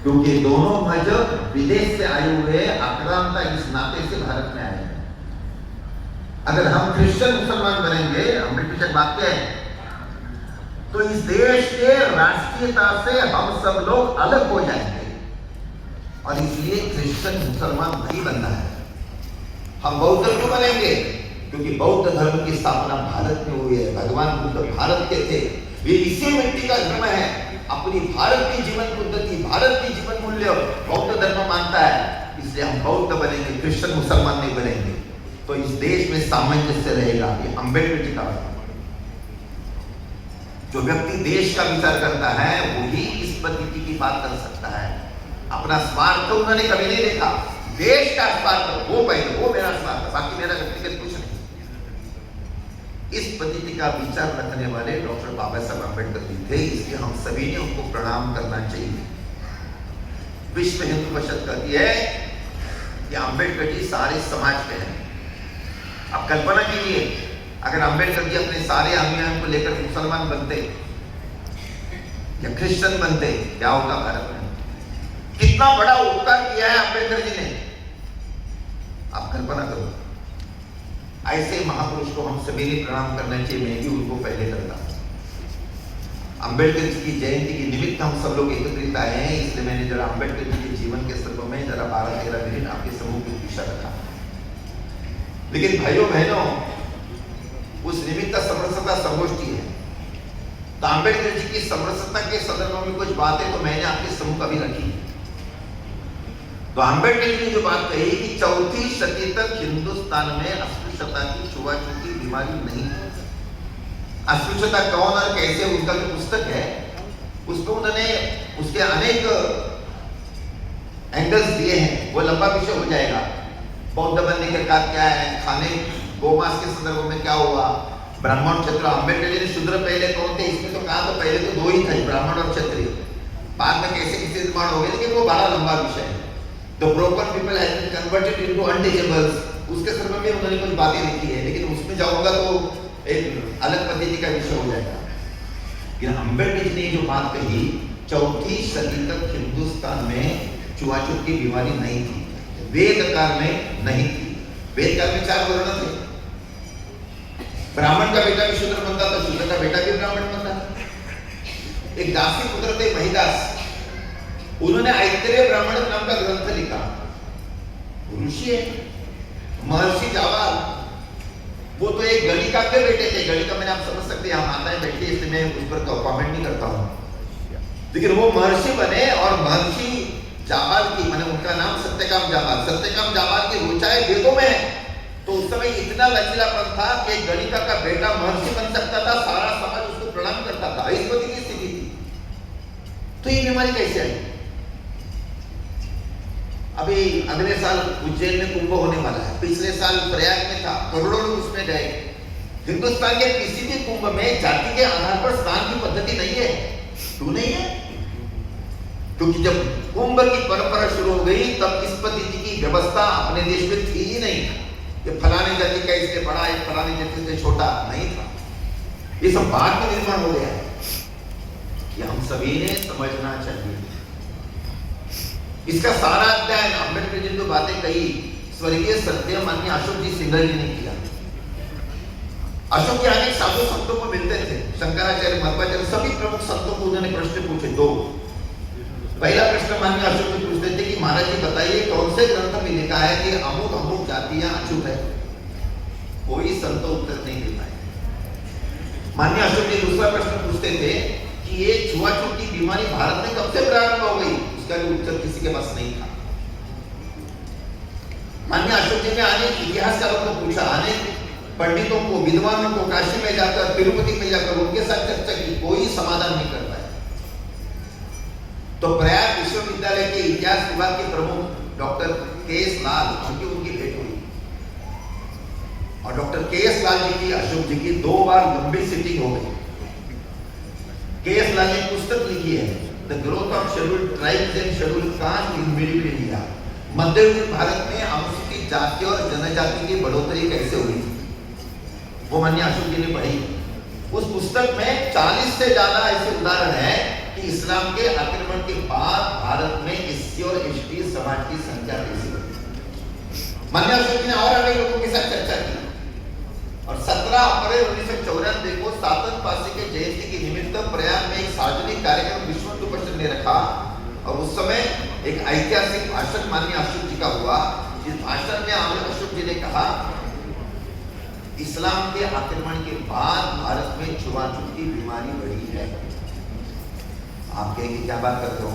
क्योंकि दोनों मजहब विदेश से आए हुए आक्रांता इस नाते से भारत में आए हैं। अगर हम क्रिश्चियन मुसलमान बनेंगे, अम्बेडकर की बात है, तो इस देश के राष्ट्रीयता से हम सब लोग अलग हो जाएंगे, और इसलिए क्रिश्चियन मुसलमान नहीं बनना है। हम बौद्ध क्यों बनेंगे? क्योंकि बौद्ध धर्म की स्थापना भारत में हुई है, भगवान बुद्ध भारत के थे, वे इसी मिट्टी का धर्म है। अपनी भारत की जीवन पद्धति, भारत की जीवन मूल्य बौद्ध धर्म मानता है, इसलिए हम बौद्ध बनेंगे, क्रिश्चियन मुसलमान नहीं बनेंगे, तो इस देश में सामंजस्य रहेगा। ये अम्बेडकर जी का, जो व्यक्ति देश का विचार करता है वही इस पद्धति की बात कर सकता है। अपना स्वार्थ तो उन्होंने कभी नहीं देखा, देश का स्वार्थ वो पहले, वो मेरा स्वार्थ, बाकी मेरा व्यक्तिगत कुछ नहीं। इस पद्धति का विचार रखने वाले डॉक्टर बाबा साहब अम्बेडकर जी थे, इसलिए हम सभी ने उनको प्रणाम करना चाहिए। विश्व हिंदू परिषद कहती है कि अम्बेडकर जी सारे समाज के हैं। आप कल्पना कीजिए, अगर अम्बेडकर जी अपने सारे अनुयायियों को लेकर मुसलमान बनते या क्रिश्चियन बनते, क्या होता भारत में? कितना बड़ा उपकार किया है अम्बेडकर जी ने, आप कल्पना करो। ऐसे महापुरुष को हम सभी ने प्रणाम करना चाहिए, मैं भी उनको पहले करता हूं। अम्बेडकर जी की जयंती के निमित्त हम सब लोग एकत्रित आए हैं, इसलिए मैंने जरा अम्बेडकर जी के जीवन के संदर्भ में जरा 12-13 मिनट आपके समूह की दिशा रखा। लेकिन भाइयों बहनों, उस निमित्त समरसता संगोष्ठी है, तो अम्बेडकर जी की समरसता के संदर्भ में कुछ बातें तो मैंने आपके समूह कभी रखी। तो अम्बेडकर जी ने जो बात कही कि चौथी शती तक हिंदुस्तान में अस्पृश्यता की, छुआछूत की बीमारी नहीं। अस्पृश्यता कौन और कैसे, उनका जो पुस्तक है उसको उन्होंने उसके अनेक एंगल्स दिए हैं, वो लंबा विषय हो जाएगा। बौद्ध बनने के कारण क्या है, खाने गोमांस के संदर्भ में क्या हुआ, ब्राह्मण क्षत्रिय, अम्बेडकर जी ने शूद्र पहले कौन थे, इसमें तो कहा तो पहले तो दो ही थे, ब्राह्मण और क्षत्रिय, बाद में कैसे किसी निर्माण हो गए, लेकिन वो बड़ा लंबा विषय है। The broken people has been converted into untouchables, उसके संदर्भ में उन्होंने कुछ बातें लिखी है, लेकिन उसमें जाऊंगा तो एक अलग पद्धति का विषय हो जाएगा। लेकिन अम्बेडकर जी ने जो बात कही, चौथी सदी तक हिंदुस्तान में छुआछूत की बीमारी नहीं थी, वेद काल में नहीं थी। वेद काल में 4 वर्ण थे, ब्राह्मण का बेटा भी शूद्र बनता था, शूद्र का बेटा भी ब्राह्मण बनता था। एक दासी पुत्र थे महिदास, उन्होंने ऐतरेय ब्राह्मण नाम का ग्रंथ लिखा, ऋषि है। महर्षि जाबाल, वो तो एक गणिका के बेटे थे, गणिका मैंने आप समझ सकते हैं, यहाँ माताएं बैठी है इसलिए मैं उस पर कमेंट नहीं करता हूँ, लेकिन वो महर्षि बने और महर्षि जाबाल की, मैंने उनका नाम सत्यकाम जाबाल, सत्यकाम जाबाल की ऋचाएं वेदों में है। तो उस समय इतना लचीलापन था कि एक गणिका का बेटा महर्षि बन सकता था, सारा समाज उसको प्रणाम करता था, इस पति की स्थिति थी। तो ये बीमारी कैसे आई? अभी अगले साल उज्जैन में कुंभ होने वाला है, पिछले साल प्रयाग में था, करोड़ों लोग उसमें गए। हिंदुस्तान के किसी भी कुंभ में जाति के आधार पर स्नान की पद्धति नहीं है। क्यों नहीं है? क्योंकि जब कुंभ की परंपरा शुरू हो गई तब इस पद्धति की व्यवस्था अपने देश में थी ही नहीं, कि फलाने जाति का इससे बड़ा है, फलाने जाति से छोटा, नहीं था। ये सब बाद में निर्माण हो गया है, ये हम सभी ने समझना चाहिए। इसका सारा अध्ययन अम्बेडकर जी ने जो बातें कही, स्वर्गीय सत्य माननीय अशोक जी सिंघल जी ने किया। अशोक जी अनेक साधु संतों को मिलते थे, शंकराचार्य, मध्वाचार्य, सभी प्रमुख संतों को उन्होंने प्रश्न पूछे। 2 पहला प्रश्न माननीय अशोक जी पूछते थे कि महाराज जी बताइए कौन से ग्रंथ में लिखा है कि अमुक अमुक जातियां अछूत है? कोई संत उत्तर नहीं दे पाए। मान्य अशोक जी दूसरा प्रश्न पूछते थे कि ये छुआछूत की बीमारी भारत में कब से प्रारंभ हो गई? उसका भी उत्तर किसी के पास नहीं था। मान्य अशोक जी ने अनेक इतिहासकारों को पूछा, अनेक पंडितों को, विद्वानों को काशी में जाकर, तिरुपति में जाकर उनके साथ चर्चा की, कोई समाधान नहीं कर पाया। तो प्रयाग विश्वविद्यालय के इतिहास विभाग के प्रमुख डॉक्टर के.एस. लाल, उनकी भेंट हुई और डॉक्टर के.एस. लाल जी की अशोक जी की 2 बार लंबी सिटिंग हो गई। के.एस. लाल ने पुस्तक लिखी है, the growth of scheduled tribes and scheduled caste in middle India. मध्ययुगीन भारत में अनुसूचित जाति और जनजाति की बढ़ोतरी कैसे हुई थी, वो माननीय अशोक जी ने पढ़ी। उस पुस्तक में 40 से ज्यादा ऐसे उदाहरण है कि इस्लाम के आक्रमण के बाद भारत में एससी और एसटी समाज की संख्या कैसी बढ़ी। माननीय अशोक जी ने और अनेक लोगों के साथ चर्चा की और 17 अप्रैल 1994 को सातन पासी के जयंती के निमित्त प्रयाग में एक सार्वजनिक कार्यक्रम विश्व हिंदू परिषद ने रखा और उस समय एक ऐतिहासिक भाषण माननीय अशोक जी का हुआ। जिस भाषण में अशोक जी ने कहा, इस्लाम के आक्रमण के बाद भारत में छुआछूत की बीमारी बढ़ी है। आप कहेंगे क्या बात करते हो?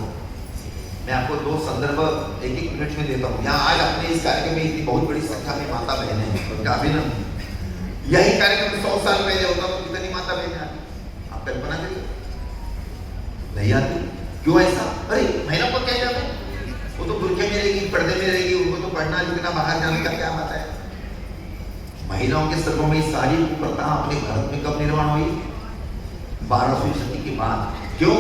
मैं आपको 2 संदर्भ 1-1 मिनट में देता हूँ। यहाँ आज अपने इस कार्यक्रम में इतनी बहुत बड़ी संख्या में माता बहनें हैं, उनका अभिनंदन। यही कार्यक्रम 100 साल पहले होता तो कितनी माता बहनें आती? आप कल्पना करिए, नहीं आती। क्यों ऐसा? अरे महिला को क्या जाते, वो तो बुर्के में रहेगी, पर्दे में रहेगी, उनको तो पढ़ना लिखना बाहर जाने का क्या बात है। महिलाओं के सर्वों में सारी कुप्रथा अपने भारत में कब निर्माण हुई? 12वीं सदी के बाद। क्यों?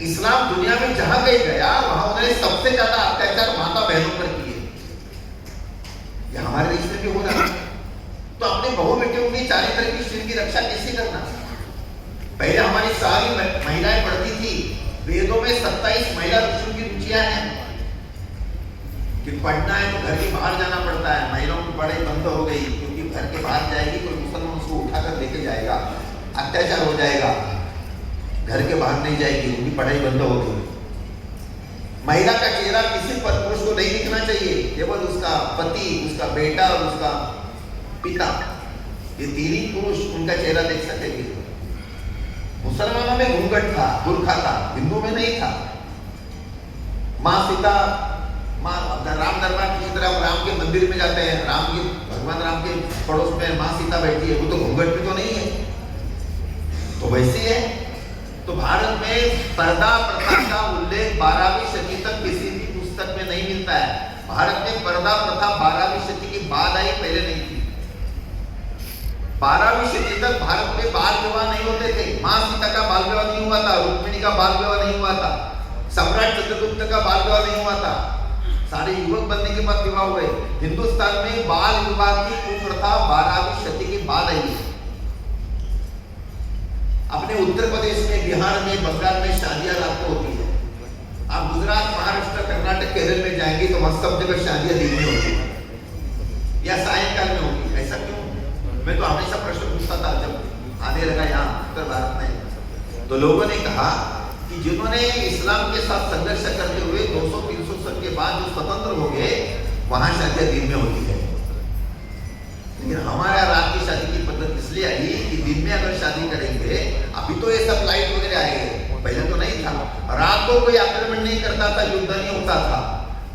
इस्लाम दुनिया में जहां कहीं गया वहां उन्होंने सबसे ज्यादा अत्याचार माता बहनों पर किए। ये हमारे देश में भी हो रहा है। तो अपने बहु बेटियों की चारित्र की शील की रक्षा कैसे करना? पहले हमारी सारी महिलाएं पढ़ती थी, वेदों में 27 महिला ऋषियों की रुचियां हैं कि पढ़ना है तो घर के बाहर जाना पड़ता है। महिलाओं की पढ़ाई बंद हो गई क्योंकि घर के बाहर जाएगी कोई मुसलमान उसको उठाकर लेके जाएगा, अत्याचार हो जाएगा। घर के बाहर नहीं जाएगी, उनकी पढ़ाई बंद हो गई। महिला का चेहरा किसी पर पुरुष को नहीं दिखना चाहिए, केवल उसका पति, उसका बेटा और उसका पिता, ये 3 ही पुरुष उनका चेहरा देख सकेंगे। मुसलमानों में घूंघट था, बुर्खा था, हिंदू में नहीं था। माँ सीता, माँ राम दरबार की तरफ राम के मंदिर में जाते हैं, भगवान राम के पड़ोस में माँ सीता बैठी है, वो तो घूंघट भी तो नहीं है। तो वैसे है। तो भारत में पर्दा प्रथा का उल्लेख 12वीं सदी तक किसी भी पुस्तक में नहीं मिलता है। भारत में पर्दा प्रथा 12वीं सदी के बाद आई, पहले नहीं थी। 12वीं सदी तक भारत में बाल विवाह नहीं होते थे। माँ सीता का बाल विवाह नहीं हुआ था, रुक्मिणी का बाल विवाह नहीं हुआ था, सम्राट चंद्रगुप्त का बाल विवाह नहीं हुआ था। सारे युवक बनने के बाद विवाह हुए। हिंदुस्तान में बाल विवाह की कुप्रथा 12वीं सदी के बाद आई। अपने उत्तर प्रदेश में, बिहार में, बंगाल में शादियां रात को होती है। आप गुजरात, महाराष्ट्र, कर्नाटक, केरल में जाएंगे तो वहां सब जगह शादियां दिन में होती है या सायंकाल में होती है। ऐसा क्यों? मैं तो हमेशा प्रश्न पूछता था जब आने लगा यहाँ उत्तर भारत में। तो लोगों ने कहा कि जिन्होंने इस्लाम के साथ संघर्ष करते हुए 200-300 साल के बाद जो स्वतंत्र हो गए, वहां शादियां दिन में होती है। लेकिन हमारे रात की शादी की पद्धति इसलिए आई कि दिन में अगर शादी करेंगे, अभी तो ये सब लाइट वगैरह आए हैं, पहले तो नहीं था। रात को कोई आक्रमण नहीं करता था, युद्ध नहीं होता था।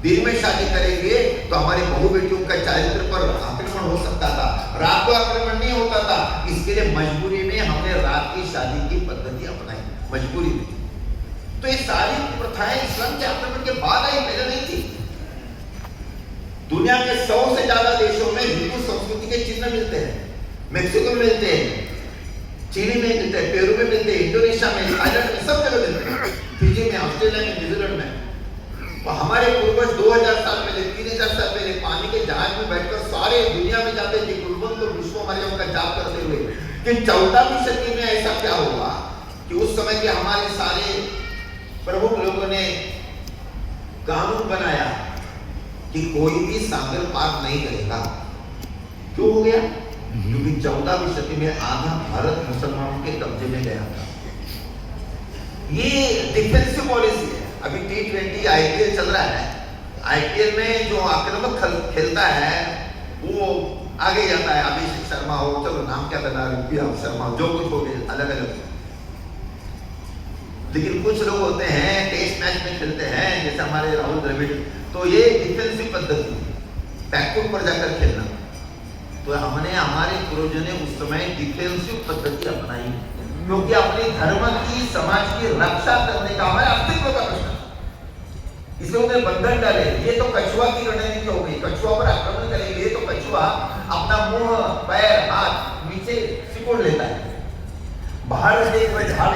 दिन में शादी करेंगे तो हमारी बहु बेटियों का चारित्र पर आक्रमण हो सकता था, रात को आक्रमण नहीं होता था। इसके लिए मजबूरी में हमने रात की शादी की पद्धति अपनाई, मजबूरी में। तो ये सारी प्रथाएं इस्लाम के आक्रमण के बाद आई, पहले नहीं थी। दुनिया के 100 से ज्यादा देशों में हिंदू संस्कृति के चिन्ह मिलते हैं। मेक्सिको में मिलते हैं, चिली में मिलते हैं, पेरू में मिलते हैं, इंडोनेशिया में, थाईलैंड में, सब जगह मिलते हैं, फिजी में, ऑस्ट्रेलिया में, न्यूजीलैंड में। तो हमारे पूर्वज 2000 साल पहले, 3000 साल पहले पानी के जहाज में बैठकर सारे दुनिया में जाते थे, कुलवंत और विश्व मर्यादा का जाप करते हुए। कि 14वीं सदी में ऐसा क्या हुआ कि उस समय के हमारे सारे प्रमुख लोगों ने कानून बनाया कि कोई भी सागर पार नहीं करेगा। क्यों हो गया? क्योंकि 14वीं सदी में आधा भारत मुसलमानों के कब्जे में गया था। ये डिफेंसिव पॉलिसी है। अभी T20 IPL चल रहा है, आईपीएल में जो आक्रामक खेलता है वो आगे जाता है। अभिषेक शर्मा हो, चलो नाम क्या था, ऋषभ शर्मा, जो कुछ हो गए अलग अलग। लेकिन कुछ लोग होते हैं टेस्ट मैच में खेलते हैं, जैसे हमारे राहुल द्रविड़, तो ये डिफेंसिव पद्धति, बैकफुट पर जाकर खेलना। तो हमने, हमारे पूर्वजों ने उस समय डिफेंसिव पद्धति अपनाई, क्योंकि अपने धर्म की, समाज की रक्षा करने का हमारे अस्तित्व का प्रश्न, इसलिए उन्हें बंधन डाले। ये तो कछुआ की रणनीति हो गई, कछुआ पर आक्रमण करेंगे तो कछुआ अपना मुंह, पैर, हाथ नीचे सिकोड़ लेता है। बाहर देख में ढाल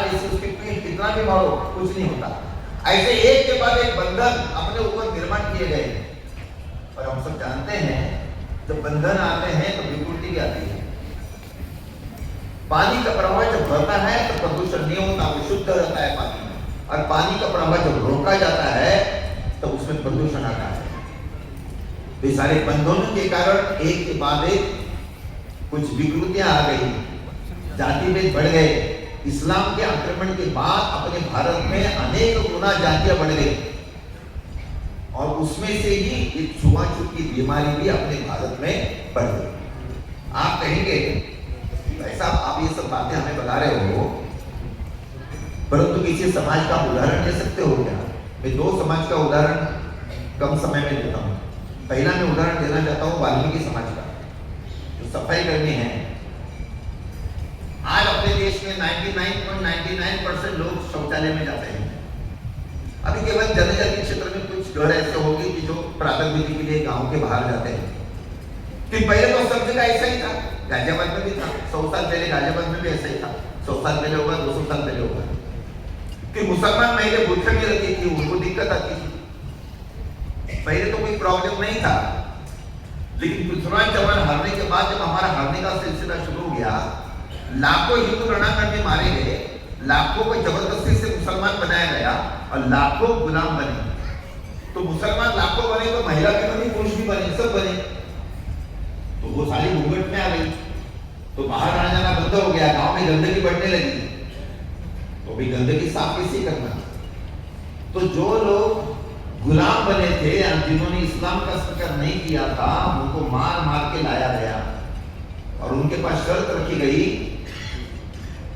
जैसे उसकी पीठ कितना भी मारो कुछ नहीं होता। ऐसे एक के बाद एक बंधन अपने ऊपर निर्माण किए गए। और हम सब जानते हैं जब बंधन आते हैं तो विकृति भी आती है। पानी का प्रवाह जब बढ़ता है तो प्रदूषण नहीं होता, वो शुद्ध रहता है पानी। और पानी का प्रवाह जब रोका जाता है तो उसमें प्रदूषण आता है। तो ये सारे बंधनों के कारण एक के बाद एक कुछ विकृतियां आ गई, जाति भेद बढ़ गए। इस्लाम के आक्रमण के बाद अपने भारत में अनेक गुना जातियां बढ़ गई, और उसमें से ही एक छुआछूत की बीमारी भी अपने भारत में बढ़ गई। आप कहेंगे ऐसा, आप ये सब बातें हमें बता रहे हो, परंतु किसी समाज का उदाहरण दे सकते हो क्या? मैं दो समाज का उदाहरण कम समय में देता हूँ। पहला मैं उदाहरण देना चाहता हूँ वाल्मीकि समाज का, जो सफाई कर्मी है। आज अपने देश में 99.99% लोग शौचालय में जाते हैं। अभी केवल जनजातीय क्षेत्र में कुछ घर ऐसे होंगे कि जो प्रातः विधि के लिए गांव के बाहर जाते हैं। कि पहले तो सब जगह ऐसा ही था, गाजियाबाद में भी था, 100 साल पहले गाजियाबाद में भी ऐसा ही था, 100 साल पहले होगा, 200 साल पहले होगा, कि मुसलमान महिला भूखे में रहती थी, उनको दिक्कत आती थी। पहले तो कोई प्रॉब्लम नहीं था, लेकिन पृथ्वीराज चौहान हारने के बाद जब हमारा हारने का सिलसिला शुरू हो गया, लाखों हिंदू रणांगण में मारे गए, लाखों को जबरदस्ती से मुसलमान बनाया गया और लाखों गुलाम बने। तो मुसलमान लाखों बने तो महिला भी बनी, पुरुष भी बने, सब बने। तो वो सारी घूंघट में आ गई, तो बाहर आना जाना बंद हो गया, गांव में गंदगी बढ़ने लगी। तो भी गंदगी साफ कैसे करना? तो जो लोग गुलाम बने थे, जिन्होंने इस्लाम का स्वीकार नहीं किया था, उनको मार मार के लाया गया और उनके पास शर्त रखी गई,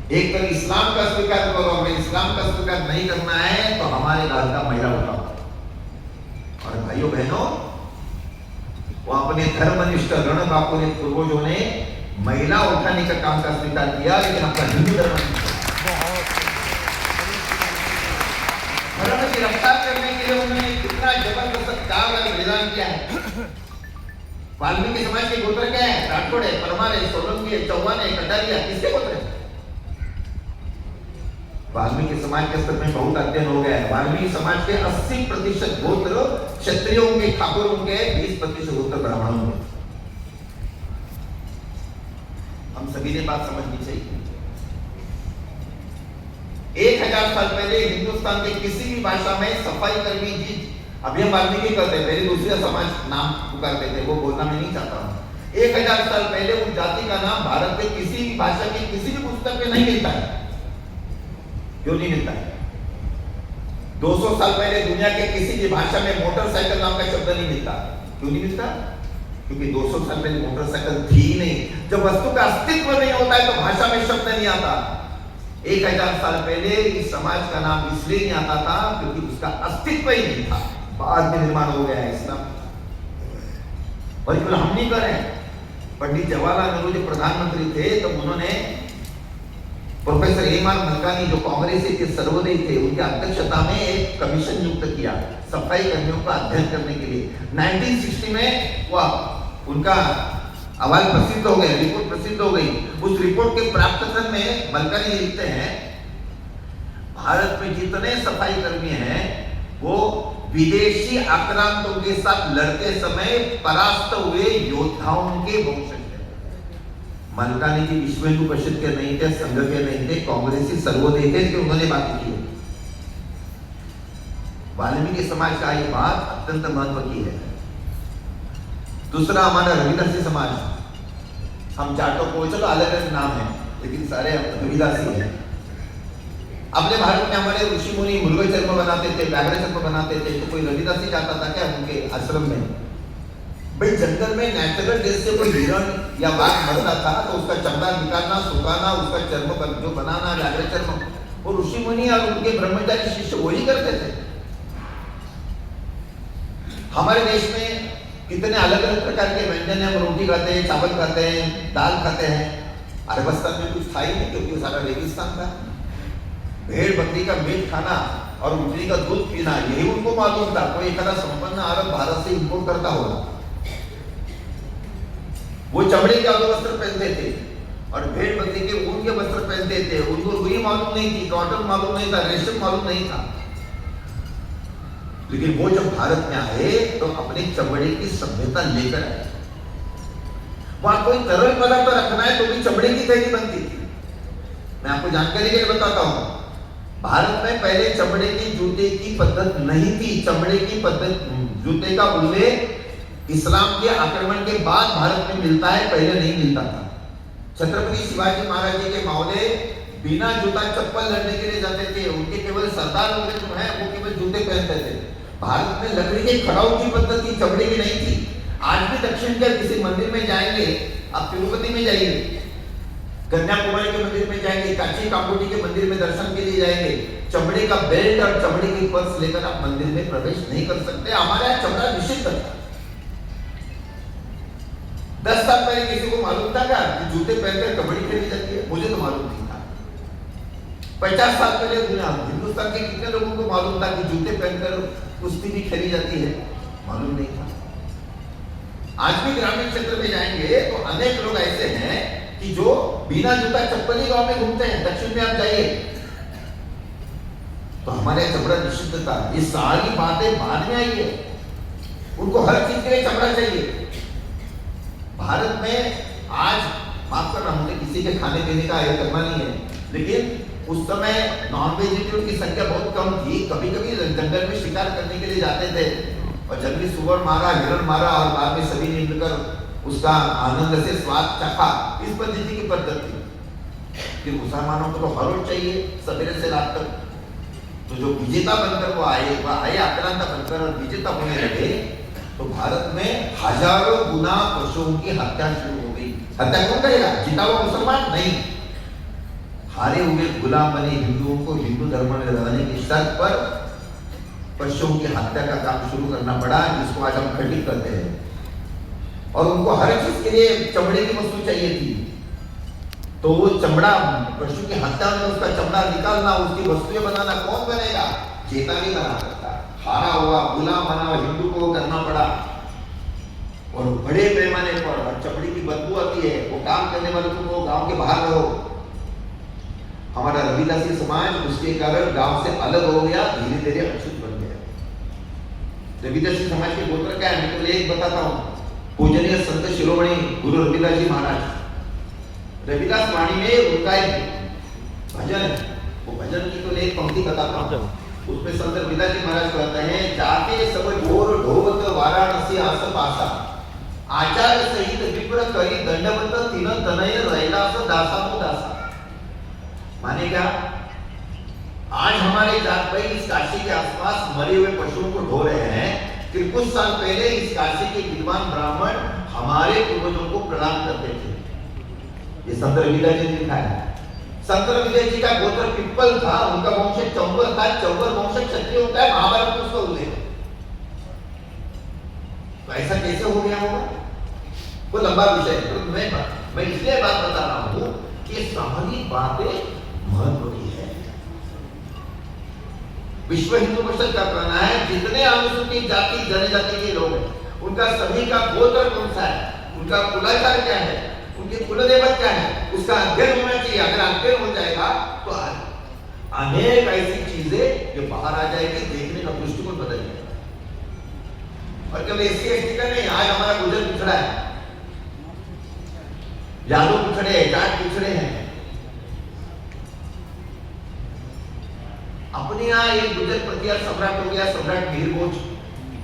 एक तो इस्लाम का स्वीकार करो, अगर इस्लाम का स्वीकार नहीं करना है तो हमारे घर का महिला उठाओ। और भाइयों बहनों, वो अपने धर्मनिष्ठ रणबापू ने, पूर्वजों ने महिला उठाने का काम का स्वीकार किया, लेकिन अपना हिंदू धर्म की रक्षा करने के लिए उन्होंने कितना जबरदस्त काम और बलिदान किया है। वाल्मीकि समाज के गोत्र क्या है? राठौड़ है, परमार है, सोलंकी है, चौहान है, कटारिया, किसके गोत्र है? वाल्मीकि समाज के स्तर में बहुत अध्ययन हो गया है। वाल्मीकि समाज के 80% गोत्र क्षत्रियों के, ठाकुरों के, 20% गोत्र ब्राह्मणों के। हम सभी ने बात समझनी चाहिए। 1000 साल पहले हिंदुस्तान के किसी भी भाषा में सफाई कर्मी जी, अभी हम वाल्मीकि करते, पहले दूसरा समाज नाम पुकारते थे, वो बोलना मैं नहीं चाहता हूं। 1000 साल पहले उस जाति का नाम भारत के किसी भी भाषा की किसी भी पुस्तक में नहीं मिलता है। क्यों नहीं मिलता है? 200 साल पहले दुनिया के किसी भी भाषा में मोटरसाइकिल नाम का शब्द नहीं मिलता। क्यों नहीं मिलता? क्योंकि 200 साल पहले मोटरसाइकिल थी नहीं। जब वस्तु का अस्तित्व नहीं होता है तो भाषा में शब्द नहीं आता। 1000 साल पहले इस समाज का नाम इसलिए नहीं आता था क्योंकि उसका अस्तित्व ही नहीं था। बाद में निर्माण हो गया है इस्लाम। बिल्कुल हम नहीं करें। पंडित जवाहरलाल नेहरू जो प्रधानमंत्री थे तब तो उन्होंने प्रोफेसर एम.आर. मलकानी जो कांग्रेसी के सर्वोदय थे, उनकी अध्यक्षता में एक कमीशन नियुक्त किया सफाई कर्मियों का अध्ययन करने के लिए। 1960 में वह उनका अहवाल प्रसिद्ध हो गया, रिपोर्ट प्रसिद्ध हो गई। उस रिपोर्ट के प्राप्तकर्ता में मलकानी लिखते हैं, भारत में जितने सफाई कर्मी हैं वो विदेशी आक्रांतों के साथ लड़ते समय परास्त हुए योद्धाओं के वंशज हैं। मलकानी जी विश्व हिंदू परिषद के नहीं थे, संघ के नहीं थे, कांग्रेसी सर्वोदय थे, कि उन्होंने बात की है। वाल्मीकि समाज का ये बात अत्यंत महत्व की है। दूसरा हमारा रविदासी समाज, हम जाटों को, चलो अलग अलग नाम है लेकिन सारे रविदासी हैं। अपने भारत में हमारे ऋषि मुनि मृग चर्म बनाते थे, व्याघ्र चर्म बनाते थे, तो कोई रविदास ही जाता था क्या उनके आश्रम में? भाई जंगल में नेचुरल डेथ से कोई हिरण या बाघ मरता था तो उसका चमड़ा निकालना, सुखाना, उसका चर्म जो बनाना, व्याघ्र चर्म, वो ऋषि मुनि और उनके ब्रह्मचारी शिष्य वही करते थे। हमारे देश में कितने अलग अलग प्रकार के व्यंजन है, रोटी खाते हैं, चावल खाते हैं, दाल खाते हैं। अरबस्तान में कुछ था ही नहीं क्योंकि सारा रेगिस्तान था। भेड़ बकरी का मीट खाना और उजली का दूध पीना यही उनको मालूम था। कोई एक संपन्न अरब भारत से इम्पोर्ट करता होगा। वो चमड़े के वस्त्र पहनते थे और भेड़ बकरी के ऊन के वस्त्र पहनते थे। उनको रुई मालूम नहीं थी, कॉटन मालूम नहीं था, रेशम मालूम नहीं था। लेकिन वो जब भारत में आए तो अपने चमड़े की सभ्यता लेकर आए। वहां कोई तरल पदार्थ रखना है तो भी चमड़े की थैली बनती थी। मैं आपको जानकारी के लिए बताता हूं, भारत में पहले चमड़े की जूते की पद्धत नहीं थी। चमड़े की पद्धत जूते का उल्लेख इस्लाम के आक्रमण के बाद भारत में मिलता है, पहले नहीं मिलता था। छत्रपति शिवाजी महाराज जी के मावले बिना जूता चप्पल लड़ने के लिए जाते थे। उनके केवल सरदार वगैरह जो है वो केवल जूते पहनते थे। भारत में लकड़ी के खड़ाऊ की पद्धति चमड़े की नहीं थी। आज भी दक्षिण के किसी मंदिर में जाएंगे, आप तिरुपति में जाइए, कन्याकुमारी के मंदिर में जाएंगे, काची काकोटी के मंदिर में दर्शन के लिए जाएंगे, चमड़े का बेल्ट और चमड़े की पर्स लेकर आप मंदिर में प्रवेश नहीं कर सकते। हमारे यहाँ चमड़ा निषिद्ध था। 10 साल पहले किसी को मालूम था क्या कि जूते पहनकर कबड्डी खेली जाती है? मुझे तो मालूम नहीं था। 50 साल पहले हिंदुस्तान के कितने लोगों को मालूम था कि जूते पहनकर कुश्ती भी खेली जाती है? मालूम नहीं था। आज भी ग्रामीण क्षेत्र में जाएंगे तो अनेक लोग ऐसे हैं कि जो बिना जूता चप्पल ही गांव में घूमते हैं। दक्षिण में आप जाइए तो हमारे यहाँ चमड़ा निषिद्ध था। ये सारी बातें बाद में आई है। उनको हर चीज के लिए चमड़ा चाहिए। भारत में आज माफ करना, मुझे किसी के खाने पीने का आयोग करना नहीं है, लेकिन उस समय नॉन वेजिटेरियन की संख्या बहुत कम थी। कभी कभी जंगल में शिकार करने के लिए जाते थे और जंगली सुअर मारा, हिरण मारा और बाद में सभी ने मिलकर उसका आनंद से स्वाद चखा। इस पद्धति की पद्धति कि मुसलमानों को तो हर रोज चाहिए सवेरे से रात तक। तो जो विजेता बनकर वो आए आक्रांता बनकर और विजेता होने लगे तो भारत में हजारों गुना पशुओं की हत्या शुरू हो गई। हत्या कौन करेगा? जीता हुआ मुसलमान नहीं, हारे हुए गुलाम बने हिंदुओं को हिंदू धर्म में रहने की शर्त पर पशुओं की हत्या का काम शुरू करना पड़ा, जिसको आज हम खंडित करते हैं। और उनको हर चीज के लिए चमड़े की वस्तु चाहिए थी। तो वो चमड़ा, पशु की हत्या में उसका चमड़ा निकालना, उसकी वस्तुएं बनाना कौन बनेगा? चेता नहीं बना सकता। हारा हुआ गुलाम बना हिंदू को करना पड़ा और बड़े पैमाने पर। चमड़ी की बदबू आती है, वो काम करने वालों को गांव के बाहर रहो। हमारा रविदासी समाज उसके कारण गांव से अलग हो गया, धीरे धीरे अछूत बन गया। रविदासी समाज के गोत्र क्या है मैं तो एक बताता हूँ। पूजनीय संत शिरोमणि गुरु रविदास जी महाराज, रविदास वाणी में उनका एक भजन है। वो भजन की तो एक पंक्ति बताता हूँ। उसमें संत रविदास जी महाराज कहते हैं, जाके सब ढोर ढोवत वाराणसी आस पासा, आचार्य सहित विप्र करी दंडवत तीन तनय रैलास दासा को दासा। माने क्या? आज हमारे जात भाई इस काशी के आसपास मरे हुए पशुओं को ढो रहे हैं कि कुछ साल पहले इस काशी के विद्वान ब्राह्मण हमारे पूर्वजों को प्रणाम करते थे। ये संत रविदास जी ने लिखा है। संत रविदास जी का गोत्र पिप्पल था, उनका वंश चौबर था। चौबर वंश क्षत्रिय होता है, महाभारत में उसका उल्लेख है। तो ऐसा कैसे हो गया होगा? वो लंबा विषय है। तो मैं इसलिए बात बता रहा हूं कि सारी बातें महत्व की है। विश्व हिंदू परिषद का कहना है जितने अनुसूचित जाति जनजाति के लोग हैं उनका सभी का गोत्र कौन सा है, उनका कुलाचार क्या है, उनकी कुलदेवत क्या है, उसका अध्ययन होना चाहिए। अगर अध्ययन हो जाएगा तो अनेक ऐसी चीजें जो बाहर आ जाएगी, देखने का दृष्टिकोण बदल जाएगा। और केवल एससी एसटी का नहीं, आज हमारा गुजर पिछड़ा है, यादव पिछड़े, जाट पिछड़े हैं। अपने यहाँ एक गुजर प्रतिहार सम्राट हो गया, सम्राट मीर भोज,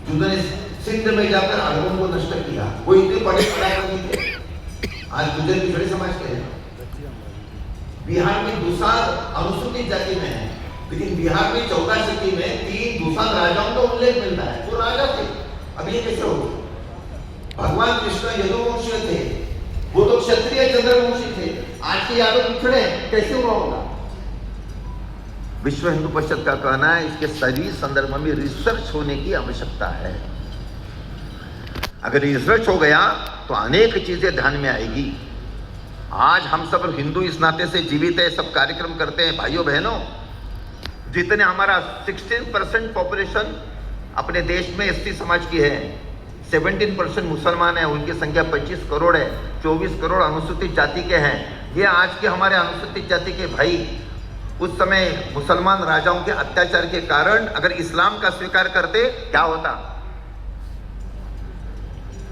जिन्होंने सिंध में जाकर अरबों को नष्ट किया। वो इतने बड़े पढ़ाई नहीं थे। आज गुजर पिछड़े समाज के हैं। बिहार में दूसरा अनुसूचित जाति में है, लेकिन बिहार में 14 सिटी में 3 दूसरा राजाओं का उल्लेख मिलता है, वो राजा थे। अब ये कैसे हो? भगवान कृष्ण यदुवंशी थे, वो तो क्षत्रिय चंद्रवंशी थे, आज के यादव पिछड़े, कैसे हुआ होगा? विश्व हिंदू परिषद का कहना है इसके सभी संदर्भ में रिसर्च होने की आवश्यकता है। अगर रिसर्च हो गया तो अनेक चीजें ध्यान में आएगी। आज हम सब हिंदू इस नाते से जीवित है, सब कार्यक्रम करते हैं। भाइयों बहनों, जितने हमारा 16% पॉपुलेशन अपने देश में एसटी समाज की है, 17% मुसलमान है, उनकी संख्या 25 करोड़ है, 24 करोड़ अनुसूचित जाति के हैं। ये आज के हमारे अनुसूचित जाति के भाई उस समय मुसलमान राजाओं के अत्याचार के कारण अगर इस्लाम का स्वीकार करते, क्या होता?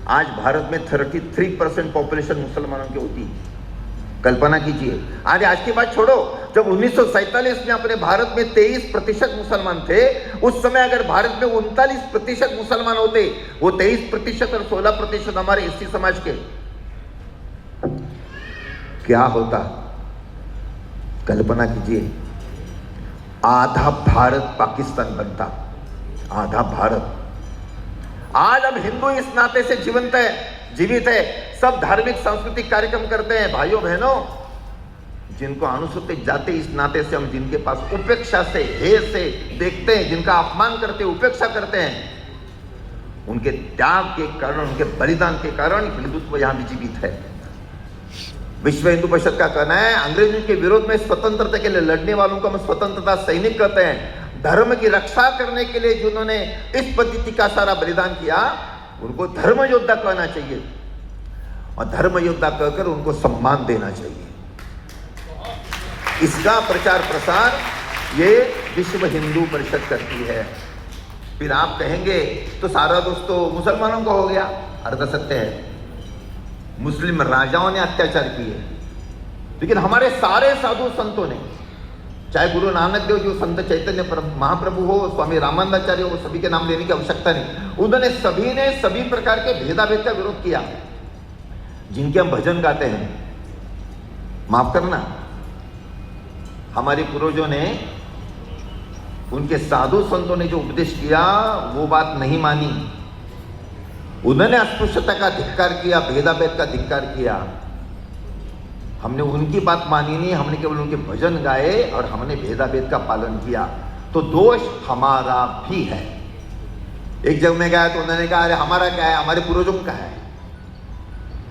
आज भारत में 33% पॉपुलेशन मुसलमानों की होती। कल्पना कीजिए। आज की बात छोड़ो, जब 1947 में अपने भारत में 23% मुसलमान थे, उस समय अगर भारत में 39% मुसलमान होते, वो 23% और 16% हमारे एसटी समाज के, क्या होता? कल्पना कीजिए, आधा भारत पाकिस्तान बनता, आधा भारत। आज हम हिंदू इस नाते से जीवित है, सब धार्मिक सांस्कृतिक कार्यक्रम करते हैं। भाइयों बहनों, जिनको अनुसूचित जाति इस नाते से हम जिनके पास उपेक्षा से, हेय से देखते हैं, जिनका अपमान करते, उपेक्षा करते हैं, उनके त्याग के कारण, उनके बलिदान के कारण हिंदुत्व यहां भी जीवित है। विश्व हिंदू परिषद का कहना है अंग्रेजों के विरोध में स्वतंत्रता के लिए लड़ने वालों को हम स्वतंत्रता सैनिक कहते हैं। धर्म की रक्षा करने के लिए जिन्होंने इस पद्धति का सारा बलिदान किया, उनको धर्म योद्धा कहना चाहिए और धर्म योद्धा कहकर उनको सम्मान देना चाहिए। इसका प्रचार प्रसार ये विश्व हिंदू परिषद करती है। फिर आप कहेंगे तो सारा दोष तो मुसलमानों का हो गया। अर्थ सत्य है, मुस्लिम राजाओं ने अत्याचार किए, लेकिन हमारे सारे साधु संतों ने, चाहे गुरु नानक देव जो संत चैतन्य महाप्रभु हो, स्वामी रामानंदाचार्य हो, सभी के नाम लेने की आवश्यकता नहीं, उन्होंने सभी ने सभी प्रकार के भेदाभेद का विरोध किया। जिनके हम भजन गाते हैं, माफ करना, हमारे पूर्वजों ने, उनके साधु संतों ने जो उपदेश किया वो बात नहीं मानी। उन्होंने अस्पृश्यता का धिक्कार किया, भेदाभेद का धिक्कार किया। हमने उनकी बात मानी नहीं, हमने केवल उनके भजन गाए और हमने भेदाभेद का पालन किया। तो दोष हमारा भी है। एक जगह में गया तो उन्होंने कहा अरे हमारा क्या है, हमारे पूर्वजों का है।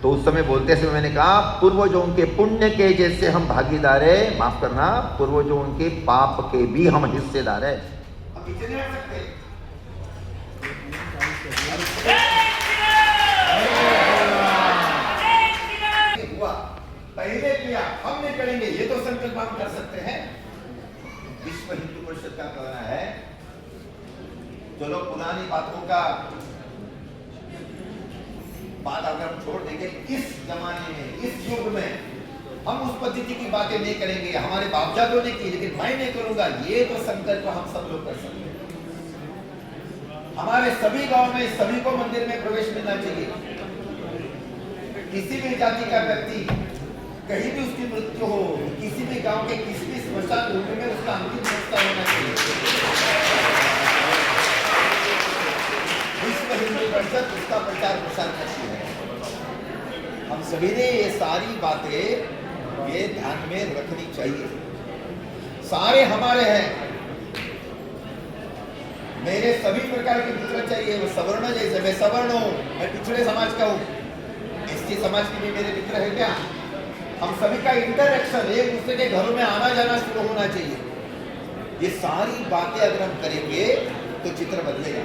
तो उस समय बोलते समय मैंने कहा पूर्वजों के पुण्य के जैसे हम भागीदार है, माफ करना, पूर्वजों के पाप के भी हम हिस्सेदार है। अब पीछे नहीं हट सकते। पहले किया, हम नहीं करेंगे, ये तो संकल्प हम कर सकते हैं। विश्व हिंदू परिषद का कहना है चलो पुरानी बातों का बात अगर हम छोड़ देंगे, इस जमाने में, इस युग में हम उस पद्धति की बातें नहीं करेंगे। हमारे बापजादों ने की, लेकिन मैं नहीं करूंगा, ये तो संकल्प हम सब लोग कर सकते हैं। हमारे सभी गांव में सभी को मंदिर में प्रवेश मिलना चाहिए। किसी भी जाति का व्यक्ति, कहीं भी उसकी मृत्यु हो, किसी भी गांव के किसी भी स्मशान भूमि में उसका अंतिम संस्कार होना चाहिए। विश्व हिंदू परिषद उसका प्रचार प्रसार करती है। हम सभी ने ये सारी बातें ये ध्यान में रखनी चाहिए। सारे हमारे हैं, मेरे सभी प्रकार के मित्र चाहिए। वो सवर्ण जैसे, मैं सवर्ण हूँ, मैं पिछड़े समाज का हूँ, एसटी समाज के भी मेरे मित्र है क्या? हम सभी का इंटरेक्शन, एक दूसरे के घरों में आना जाना शुरू होना चाहिए। ये सारी बातें अगर हम करेंगे तो चित्र बदलेगा।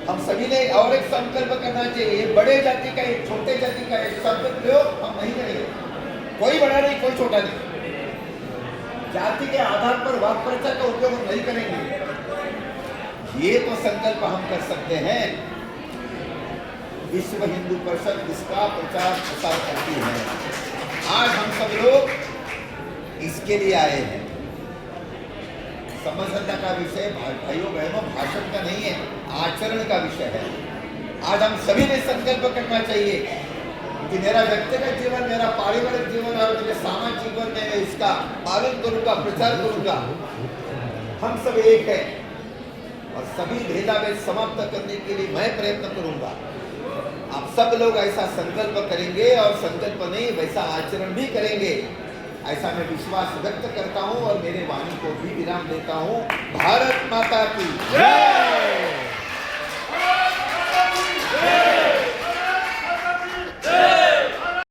हम सभी ने और एक संकल्प करना चाहिए, बड़े जाति का एक, छोटे जाति का एक शब्द प्रयोग हम नहीं करेंगे। कोई बड़ा नहीं, कोई छोटा नहीं। जाति के आधार पर वाक प्रचार का उपयोग हम नहीं करेंगे। ये तो संकल्प हम कर सकते हैं। विश्व हिंदू परिषद इसका प्रचार प्रसार करती है। आज हम सब लोग इसके लिए आए हैं। समझदारी का विषय भाइयों बहनों भाषण का नहीं है, आचरण का विषय है। आज हम सभी ने संकल्प करना चाहिए कि मेरा व्यक्तिगत जीवन, मेरा पारिवारिक जीवन और मेरे सामाजिक जीवन में मैं इसका पालन करूंगा, प्रचार करूंगा। हम सब एक है और सभी भेदाभेद समाप्त करने के लिए मैं प्रयत्न करूंगा। आप सब लोग ऐसा संकल्प करेंगे और संकल्प नहीं वैसा आचरण भी करेंगे, ऐसा मैं विश्वास व्यक्त करता हूं और मेरे वाणी को भी विराम देता हूं। भारत माता की जय।